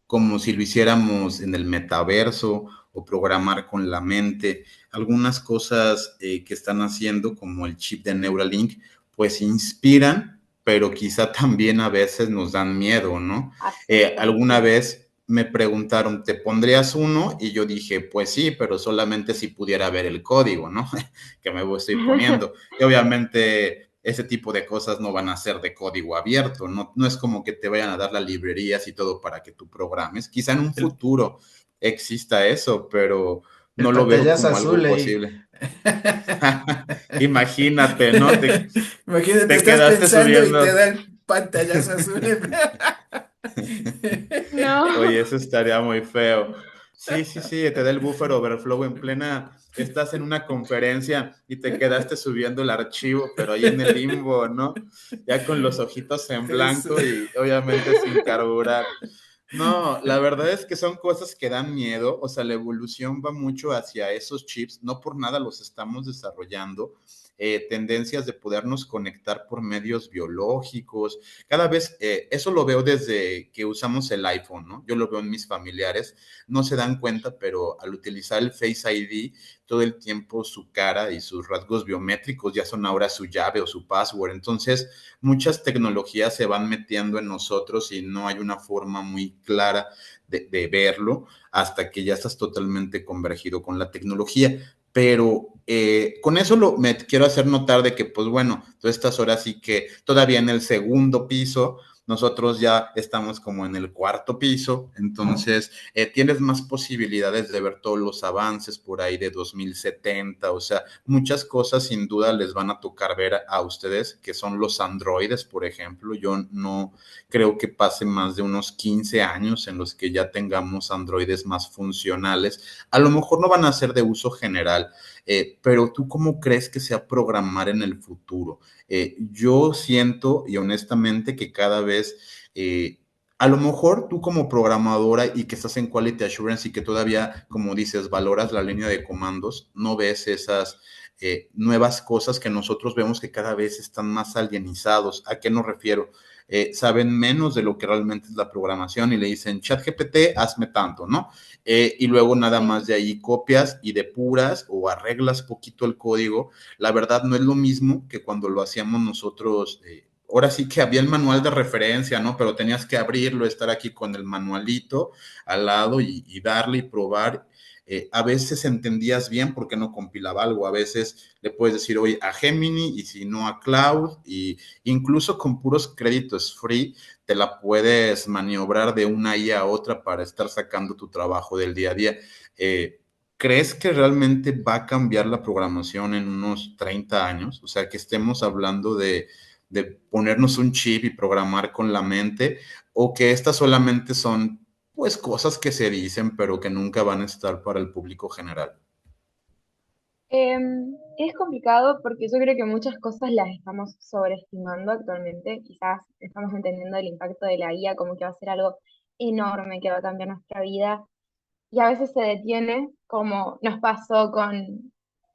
como si lo hiciéramos en el metaverso o programar con la mente. Algunas cosas que están haciendo, como el chip de Neuralink, pues inspiran, pero quizá también a veces nos dan miedo, ¿no? Asustan, Alguna sí. vez me preguntaron, ¿te pondrías uno? Y yo dije, pues sí, pero solamente si pudiera ver el código, ¿no? Que me estoy poniendo. Y obviamente ese tipo de cosas no van a ser de código abierto, no, no es como que te vayan a dar las librerías y todo para que tú programes. Quizá en un El, futuro exista eso, pero el no lo veo pantallazo como algo azul ahí. posible. Imagínate, ¿no? Imagínate, Te estás quedaste pensando y te subiendo. da el pantallazo azul. Oye, No, eso estaría muy feo. Sí, sí, sí, te da el buffer overflow en plena, estás en una conferencia y te quedaste subiendo el archivo, pero ahí en el limbo, ¿no? Ya con los ojitos en Eso. blanco y obviamente sin carburar. No, la verdad es que son cosas que dan miedo, o sea, la evolución va mucho hacia esos chips, no por nada los estamos desarrollando, tendencias de podernos conectar por medios biológicos, cada vez, eso lo veo desde que usamos el iPhone, ¿no? Yo lo veo en mis familiares, no se dan cuenta, pero al utilizar el Face ID, todo el tiempo su cara y sus rasgos biométricos ya son ahora su llave o su password, entonces muchas tecnologías se van metiendo en nosotros y no hay una forma muy clara de verlo hasta que ya estás totalmente convergido con la tecnología. Pero con eso me quiero hacer notar de que, pues bueno, todas estas horas sí que todavía en el segundo piso, nosotros ya estamos como en el cuarto piso, entonces tienes más posibilidades de ver todos los avances por ahí de 2070, o sea, muchas cosas sin duda les van a tocar ver a ustedes, que son los androides, por ejemplo. Yo no creo que pase más de unos 15 años en los que ya tengamos androides más funcionales. A lo mejor no van a ser de uso general, pero ¿tú cómo crees que sea programar en el futuro? Yo siento y honestamente que cada vez a lo mejor tú como programadora y que estás en Quality Assurance y que todavía, como dices, valoras la línea de comandos, no ves esas nuevas cosas que nosotros vemos que cada vez están más alienizados. ¿A qué nos refiero? Saben menos de lo que realmente es la programación y le dicen, ChatGPT, hazme tanto, ¿no? Y luego nada más sí. de ahí copias y depuras o arreglas poquito el código. La verdad no es lo mismo que cuando lo hacíamos nosotros. Ahora sí que había el manual de referencia, ¿no? Pero tenías que abrirlo, estar aquí con el manualito al lado y darle y probar. A veces entendías bien porque no compilaba algo, a veces le puedes decir, oye, a Gemini y si no a Cloud, y incluso con puros créditos free te la puedes maniobrar de una I a otra para estar sacando tu trabajo del día a día. ¿Crees que realmente va a cambiar la programación en unos 30 años? O sea, que estemos hablando de ponernos un chip y programar con la mente, o que estas solamente son pues cosas que se dicen, pero que nunca van a estar para el público general. Es complicado porque yo creo que muchas cosas las estamos sobreestimando actualmente. Quizás estamos entendiendo el impacto de la IA como que va a ser algo enorme que va a cambiar nuestra vida y a veces se detiene, como nos pasó con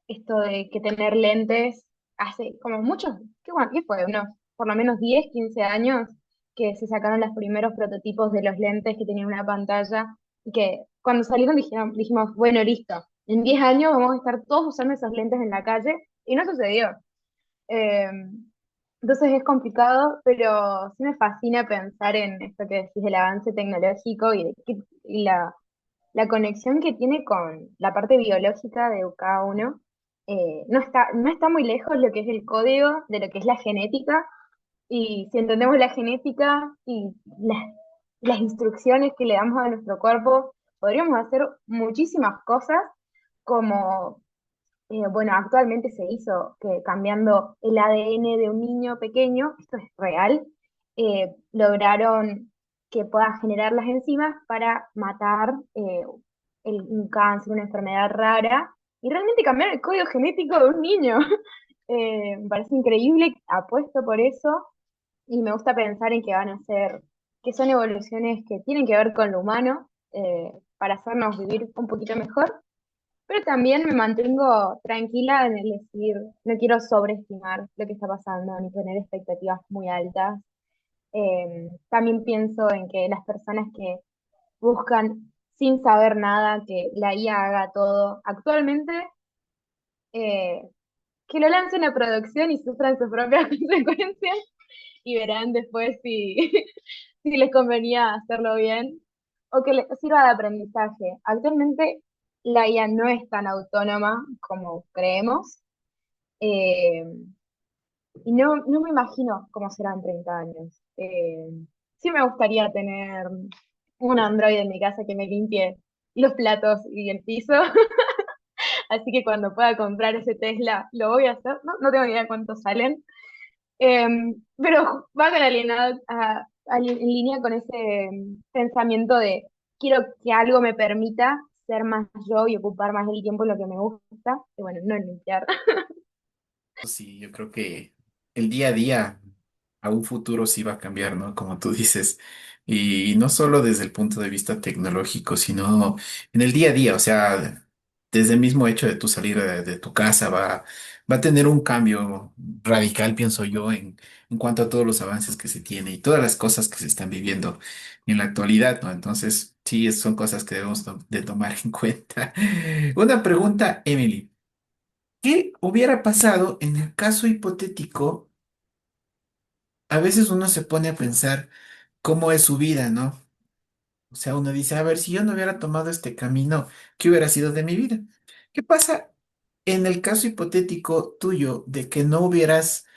esto de que tener lentes hace como muchos, ¿qué fue? Unos por lo menos 10 15 años que se sacaron los primeros prototipos de los lentes que tenían una pantalla y que cuando salieron dijimos, bueno, listo, en 10 años vamos a estar todos usando esos lentes en la calle y no sucedió. Eh, entonces es complicado, pero sí me fascina pensar en esto que decís del avance tecnológico y la conexión que tiene con la parte biológica de cada uno. No está muy lejos lo que es el código de lo que es la genética, y si entendemos la genética y las instrucciones que le damos a nuestro cuerpo, podríamos hacer muchísimas cosas como Bueno, actualmente se hizo que cambiando el ADN de un niño pequeño, esto es real, lograron que pueda generar las enzimas para matar un cáncer, una enfermedad rara, y realmente cambiar el código genético de un niño. Me parece increíble, apuesto por eso, y me gusta pensar en que van a ser, que son evoluciones que tienen que ver con lo humano, para hacernos vivir un poquito mejor, pero también me mantengo tranquila en el decir, no quiero sobreestimar lo que está pasando ni tener expectativas muy altas. También pienso en que las personas que buscan sin saber nada que la IA haga todo actualmente, eh, que lo lancen a producción y sufran sus propias consecuencias y verán después si, si les convenía hacerlo bien o que les sirva de aprendizaje. Actualmente la IA no es tan autónoma como creemos, eh, y no me imagino cómo serán 30 años. Sí me gustaría tener un Android en mi casa que me limpie los platos y el piso, así que cuando pueda comprar ese Tesla lo voy a hacer. No tengo ni idea cuánto salen, pero va con alienado en línea con ese pensamiento de quiero que algo me permita ser más yo y ocupar más el tiempo en lo que me gusta, y bueno, no en limpiar. Sí, yo creo que el día a día a un futuro sí va a cambiar, ¿no? Como tú dices. Y no solo desde el punto de vista tecnológico, sino en el día a día. O sea, desde el mismo hecho de tu salir de tu casa va a tener un cambio radical, pienso yo, en cuanto a todos los avances que se tiene y todas las cosas que se están viviendo en la actualidad, ¿no? Entonces, sí, son cosas que debemos de tomar en cuenta. Una pregunta, Emily. ¿Qué hubiera pasado en el caso hipotético? A veces uno se pone a pensar cómo es su vida, ¿no? O sea, uno dice, a ver, si yo no hubiera tomado este camino, ¿qué hubiera sido de mi vida? ¿Qué pasa en el caso hipotético tuyo de que no hubieras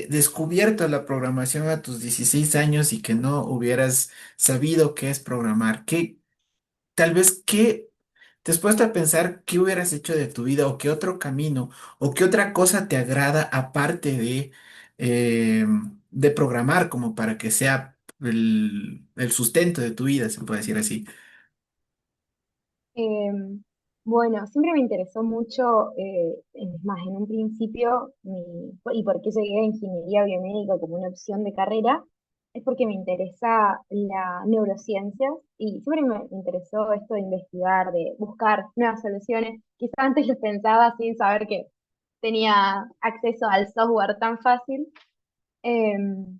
descubierto la programación a tus 16 años y que no hubieras sabido qué es programar? Tal vez qué te has puesto a pensar qué hubieras hecho de tu vida o qué otro camino o qué otra cosa te agrada aparte eh, de programar como para que sea el sustento de tu vida, se puede decir así. Em, bueno, siempre me interesó mucho, es más, en un principio, y por qué llegué a ingeniería biomédica como una opción de carrera, es porque me interesa la neurociencia y siempre me interesó esto de investigar, de buscar nuevas soluciones. Quizás antes lo pensaba sin saber que tenía acceso al software tan fácil. Em,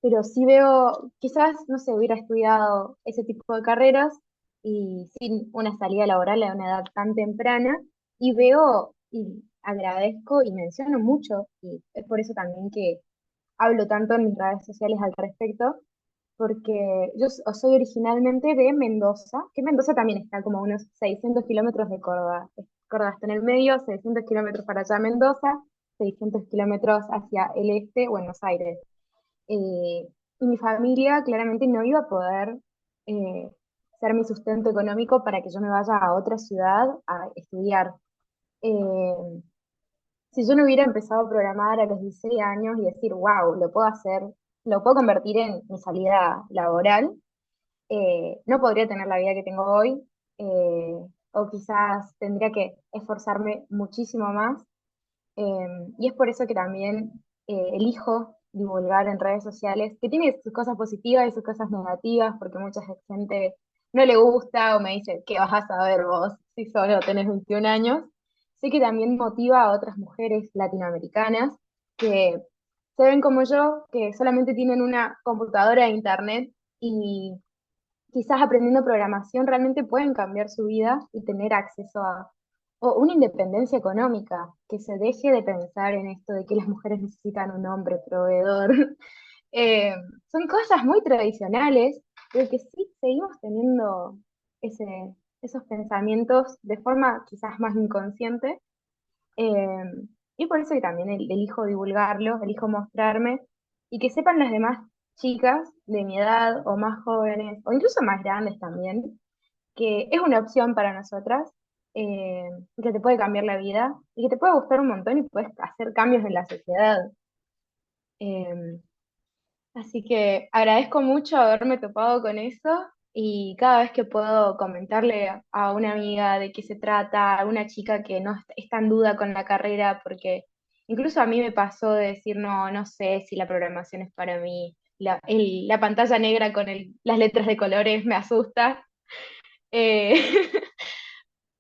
pero sí veo, quizás, no sé, hubiera estudiado ese tipo de carreras y sin una salida laboral a una edad tan temprana, y veo y agradezco y menciono mucho, y es por eso también que hablo tanto en mis redes sociales al respecto, porque soy originalmente de Mendoza, que Mendoza también está como a unos 600 kilómetros de Córdoba. Córdoba está en el medio, 600 kilómetros para allá Mendoza, 600 kilómetros hacia el este, Buenos Aires. Y mi familia claramente no iba a poder eh, ser mi sustento económico para que yo me vaya a otra ciudad a estudiar. Eh, si yo no hubiera empezado a programar a los 16 años y decir, wow, lo puedo hacer, lo puedo convertir en mi salida laboral, no podría tener la vida que tengo hoy, eh, o quizás tendría que esforzarme muchísimo más. Y es por eso que también elijo divulgar en redes sociales, que tiene sus cosas positivas y sus cosas negativas, porque mucha gente no le gusta o me dice, ¿qué vas a saber vos si solo tenés 21 años? Sé que también motiva a otras mujeres latinoamericanas que se ven como yo, que solamente tienen una computadora e internet y quizás aprendiendo programación realmente pueden cambiar su vida y tener acceso a o una independencia económica, que se deje de pensar en esto de que las mujeres necesitan un hombre proveedor. Eh, Son cosas muy tradicionales, pero que sí seguimos teniendo ese, esos pensamientos de forma quizás más inconsciente. eh, y por eso que también elijo divulgarlo, elijo mostrarme y que sepan las demás chicas de mi edad o más jóvenes o incluso más grandes también, que es una opción para nosotras eh, que te puede cambiar la vida y que te puede gustar un montón y puedes hacer cambios en la sociedad. Eh, Así que agradezco mucho haberme topado con eso y cada vez que puedo comentarle a una amiga de qué se trata, a una chica que no está en duda con la carrera, porque incluso a mí me pasó de decir, no, no sé si la programación es para mí, la pantalla negra con las letras de colores me asusta. Eh,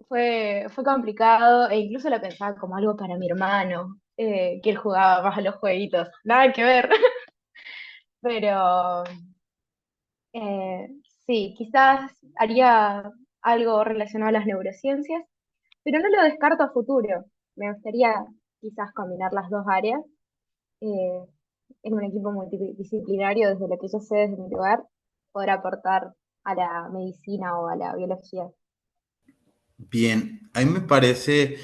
fue complicado e incluso la pensaba como algo para mi hermano, que él jugaba más a los jueguitos, nada que ver, pero... Eh, sí, quizás haría algo relacionado a las neurociencias, pero no lo descarto a futuro. Me gustaría quizás combinar las dos áreas eh, en un equipo multidisciplinario desde lo que yo sé desde mi lugar, poder aportar a la medicina o a la biología. Bien, a mí me parece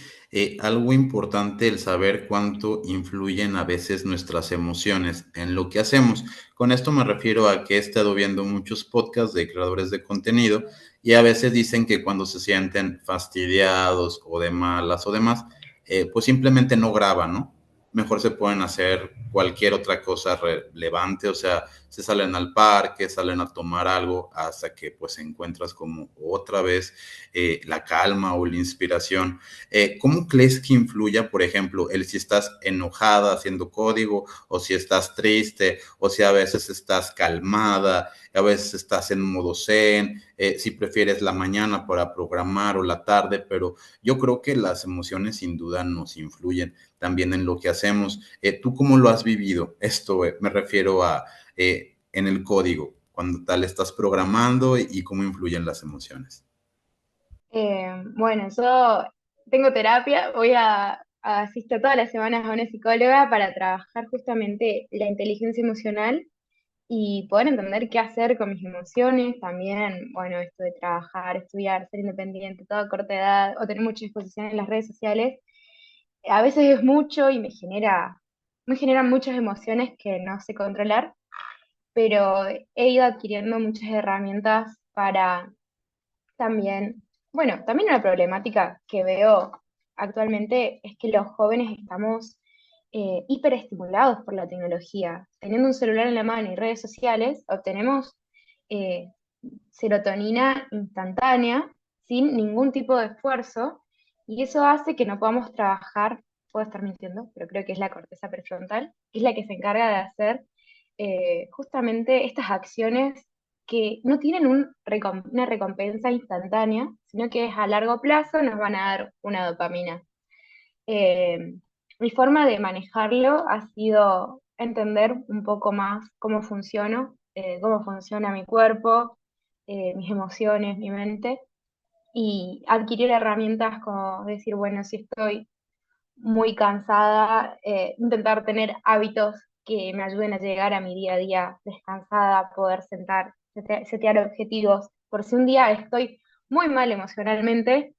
algo importante el saber cuánto influyen a veces nuestras emociones en lo que hacemos. Con esto me refiero a que he estado viendo muchos podcasts de creadores de contenido y a veces dicen que cuando se sienten fastidiados o de malas o demás, pues simplemente no graban, ¿no? Mejor se pueden hacer cualquier otra cosa relevante, o sea, se salen al parque, salen a tomar algo hasta que pues encuentras como otra vez la calma o la inspiración. ¿Cómo crees que influya, por ejemplo, el si estás enojada haciendo código o si estás triste o si a veces estás calmada, a veces estás en modo zen, si prefieres la mañana para programar o la tarde, pero yo creo que las emociones sin duda nos influyen también en lo que hacemos. ¿Tú cómo lo has vivido? Esto me refiero a en el código, cuando tal estás programando y cómo influyen las emociones. Bueno, yo tengo terapia, asisto todas las semanas a una psicóloga para trabajar justamente la inteligencia emocional y poder entender qué hacer con mis emociones, también, bueno, esto de trabajar, estudiar, ser independiente, toda corta edad, o tener mucha exposición en las redes sociales, a veces es mucho y me generan muchas emociones que no sé controlar, pero he ido adquiriendo muchas herramientas para también, bueno, también una problemática que veo actualmente es que los jóvenes estamos hiperestimulados por la tecnología. Teniendo un celular en la mano y redes sociales, obtenemos eh, serotonina instantánea sin ningún tipo de esfuerzo y eso hace que no podamos trabajar, puedo estar mintiendo, pero creo que es la corteza prefrontal, que es la que se encarga de hacer justamente estas acciones que no tienen una recompensa instantánea, sino que es a largo plazo, nos van a dar una dopamina. Eh, Mi forma de manejarlo ha sido entender un poco más cómo funciono, cómo funciona mi cuerpo, mis emociones, mi mente, y adquirir herramientas como decir, bueno, si estoy muy cansada, intentar tener hábitos que me ayuden a llegar a mi día a día descansada, poder setear objetivos. Por si un día estoy muy mal emocionalmente,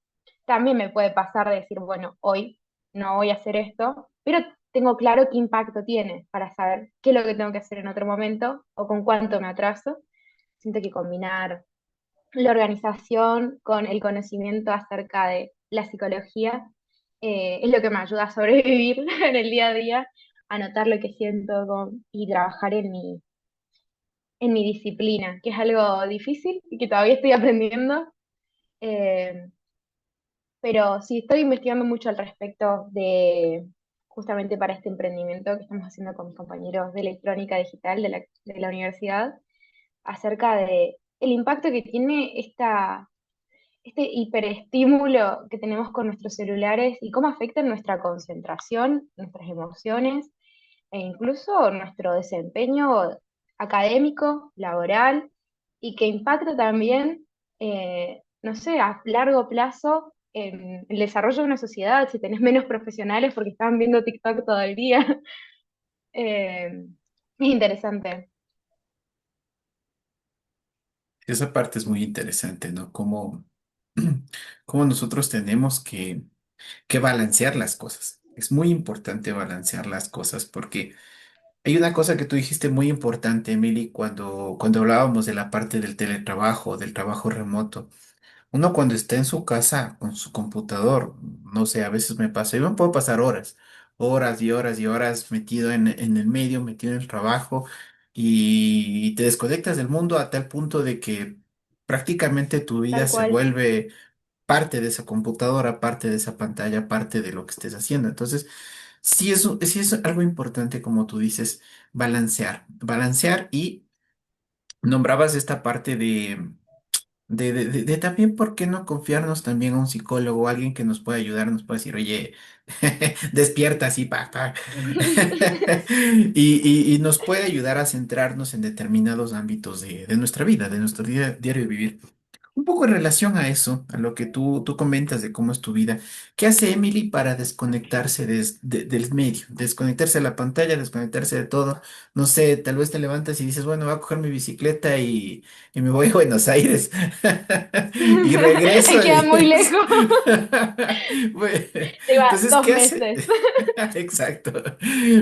también me puede pasar de decir, bueno, hoy no voy a hacer esto, pero tengo claro qué impacto tiene para saber qué es lo que tengo que hacer en otro momento o con cuánto me atraso. Siento que combinar la organización con el conocimiento acerca de la psicología es lo que me ayuda a sobrevivir en el día a día, a notar lo que siento y trabajar en mi disciplina, que es algo difícil y que todavía estoy aprendiendo. Eh, pero sí, estoy investigando mucho al respecto de, justamente para este emprendimiento que estamos haciendo con mis compañeros de electrónica digital de la universidad, acerca de el impacto que tiene este hiperestímulo que tenemos con nuestros celulares y cómo afecta nuestra concentración, nuestras emociones e incluso nuestro desempeño académico, laboral, y que impacta también, no sé, a largo plazo en el desarrollo de una sociedad, si tenés menos profesionales porque están viendo TikTok todo el día. Es interesante. Esa parte es muy interesante, ¿no? Cómo nosotros tenemos que balancear las cosas. Es muy importante balancear las cosas porque hay una cosa que tú dijiste muy importante, Emily, cuando hablábamos de la parte del teletrabajo, del trabajo remoto. Uno cuando está en su casa con su computador, no sé, a veces me pasa, yo me puedo pasar horas, horas y horas y horas metido en el medio, metido en el trabajo y te desconectas del mundo a tal punto de que prácticamente tu vida Tal se cual. vuelve parte de esa computadora, parte de esa pantalla, parte de lo que estés haciendo. Entonces, sí es algo importante, como tú dices, balancear y nombrabas esta parte de también, ¿por qué no confiarnos también a un psicólogo, alguien que nos pueda ayudar, nos pueda decir, oye, despierta así, pa. Y nos puede ayudar a centrarnos en determinados ámbitos de nuestra vida, de nuestro diario vivir. Un poco en relación a eso, a lo que tú comentas de cómo es tu vida, ¿qué hace Emily para desconectarse del medio? Desconectarse de la pantalla, desconectarse de todo. No sé, tal vez te levantas y dices, bueno, voy a coger mi bicicleta y me voy a Buenos Aires. Y regreso Queda y... muy lejos. Bueno, Lleva entonces, dos ¿qué hace? meses. Exacto.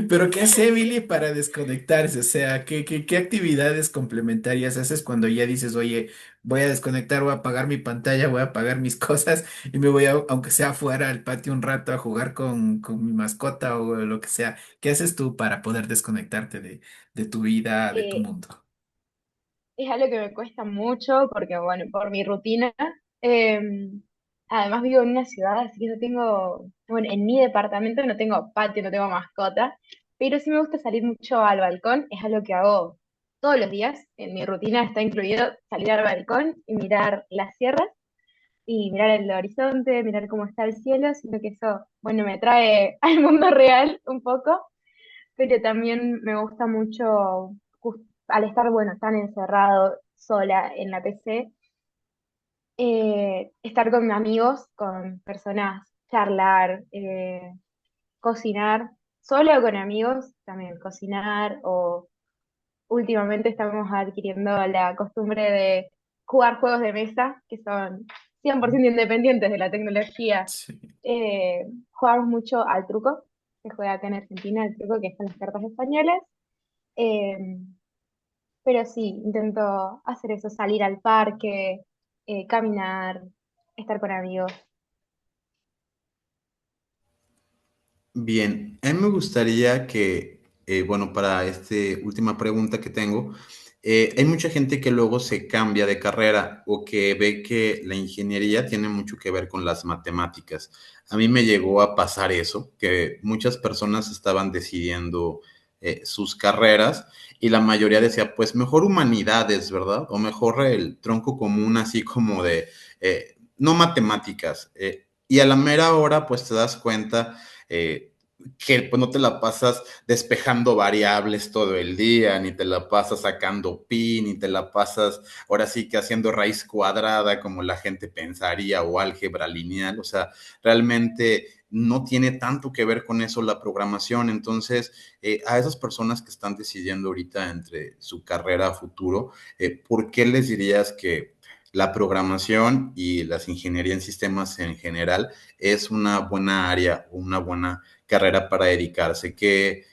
Pero ¿qué hace Emily para desconectarse? O sea, ¿qué actividades complementarias haces cuando ya dices, oye, voy a desconectar, voy a apagar mi pantalla, voy a apagar mis cosas y me voy a, aunque sea afuera al patio un rato a jugar con mi mascota o lo que sea? ¿Qué haces tú para poder desconectarte de tu vida, de tu Eh, mundo? es algo que me cuesta mucho porque, bueno, por mi rutina. eh, Además vivo en una ciudad, así que no tengo, bueno, en mi departamento no tengo patio, no tengo mascota, pero sí me gusta salir mucho al balcón. Es algo que hago todos los días. En mi rutina está incluido salir al balcón y mirar las sierras y mirar el horizonte, mirar cómo está el cielo, sino que eso, bueno, me trae al mundo real un poco, pero también me gusta mucho, al estar, bueno, tan encerrado sola en la PC, estar con amigos, con personas, charlar, cocinar, solo o con amigos, también cocinar, o últimamente estamos adquiriendo la costumbre de jugar juegos de mesa, que son 100% independientes de la tecnología. Sí. Jugamos mucho al truco, se juega acá en Argentina, el truco que son las cartas españolas. Eh, pero sí, intento hacer eso, salir al parque, caminar, estar con amigos. Bien, a mí me gustaría que, bueno, para esta última pregunta que tengo, hay mucha gente que luego se cambia de carrera o que ve que la ingeniería tiene mucho que ver con las matemáticas. A mí me llegó a pasar eso, que muchas personas estaban decidiendo sus carreras y la mayoría decía, pues mejor humanidades, ¿verdad? O mejor el tronco común, así como de, no matemáticas. Y a la mera hora, pues te das cuenta que pues, no te la pasas despejando variables todo el día, ni te la pasas sacando pi, ni te la pasas ahora sí que haciendo raíz cuadrada como la gente pensaría o álgebra lineal, o sea, realmente no tiene tanto que ver con eso la programación, entonces a esas personas que están decidiendo ahorita entre su carrera a futuro, ¿por qué les dirías que la programación y las ingenierías en sistemas en general es una buena área, una buena carrera para dedicarse? ¿Qué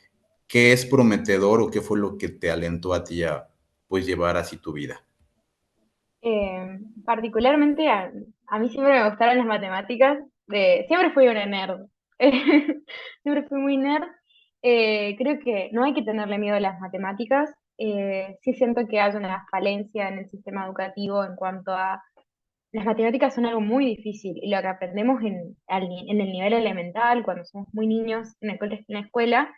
es prometedor o qué fue lo que te alentó a ti a pues llevar así tu vida? Particularmente a mí siempre me gustaron las matemáticas, siempre fui una nerd, siempre fui muy nerd. Creo que no hay que tenerle miedo a las matemáticas. Sí siento que hay una falencia en el sistema educativo en cuanto a las matemáticas son algo muy difícil y lo que aprendemos en el nivel elemental, cuando somos muy niños en la escuela,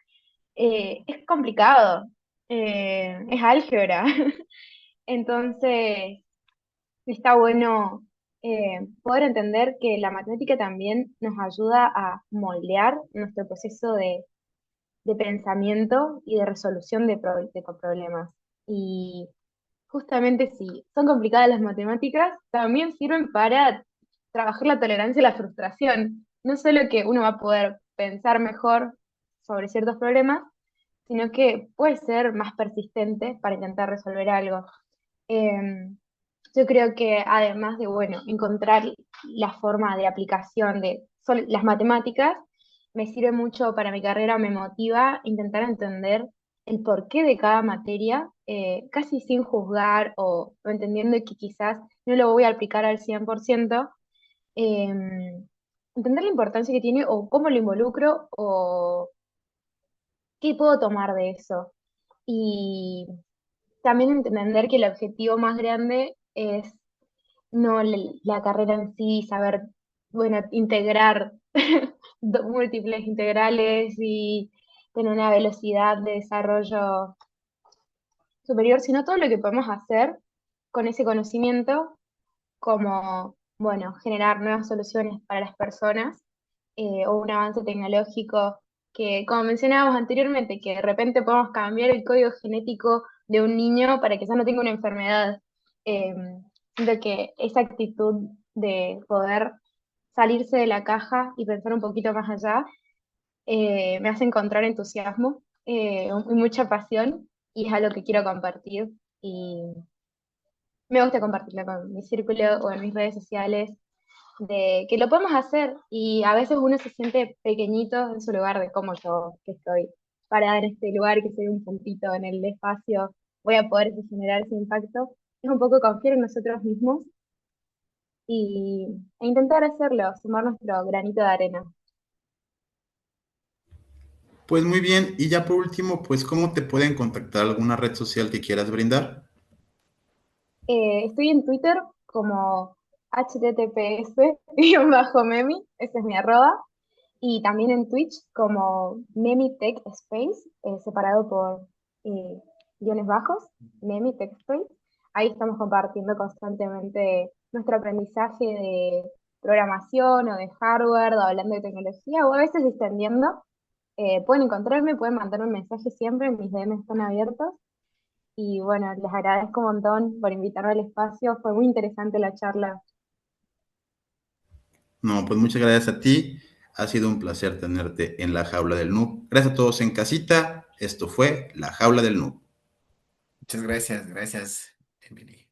es complicado, es álgebra. Entonces, está bueno poder entender que la matemática también nos ayuda a moldear nuestro proceso de pensamiento y de resolución de problemas. Y justamente si son complicadas las matemáticas, también sirven para trabajar la tolerancia y la frustración. No solo que uno va a poder pensar mejor sobre ciertos problemas, sino que puede ser más persistente para intentar resolver algo. Em, yo creo que además de, bueno, encontrar la forma de aplicación de las matemáticas, me sirve mucho para mi carrera, me motiva intentar entender el porqué de cada materia, casi sin juzgar o entendiendo que quizás no lo voy a aplicar al 100%, entender la importancia que tiene o cómo lo involucro o qué puedo tomar de eso. Y también entender que el objetivo más grande es no la carrera en sí, saber, bueno, integrar múltiples integrales y tener una velocidad de desarrollo superior, sino todo lo que podemos hacer con ese conocimiento, como, bueno, generar nuevas soluciones para las personas o un avance tecnológico que, como mencionábamos anteriormente, que de repente podemos cambiar el código genético de un niño para que ya no tenga una enfermedad. Eh, Siento que esa actitud de poder salirse de la caja y pensar un poquito más allá me hace encontrar entusiasmo y mucha pasión y es algo que quiero compartir y me gusta compartirlo con mi círculo o en mis redes sociales de que lo podemos hacer y a veces uno se siente pequeñito en su lugar de cómo yo que estoy parada en este lugar, que soy un puntito en el espacio, voy a poder generar ese impacto. Es un poco confiar en nosotros mismos e intentar hacerlo, sumar nuestro granito de arena. Pues muy bien, y ya por último, pues ¿cómo te pueden contactar alguna red social que quieras brindar? Estoy en Twitter como https-memi, ese es mi arroba, y también en Twitch como Memi Tech Space, separado por eh, guiones bajos, Memi Tech Space. Ahí estamos compartiendo constantemente nuestro aprendizaje de programación o de hardware, o hablando de tecnología, o a veces extendiendo. Pueden encontrarme, pueden mandarme un mensaje siempre, mis DM están abiertos. Y bueno, les agradezco un montón por invitarme al espacio, fue muy interesante la charla. No, pues muchas gracias a ti. Ha sido un placer tenerte en la jaula del noob. Gracias a todos en casita. Esto fue la jaula del noob. Muchas gracias, gracias, Emily.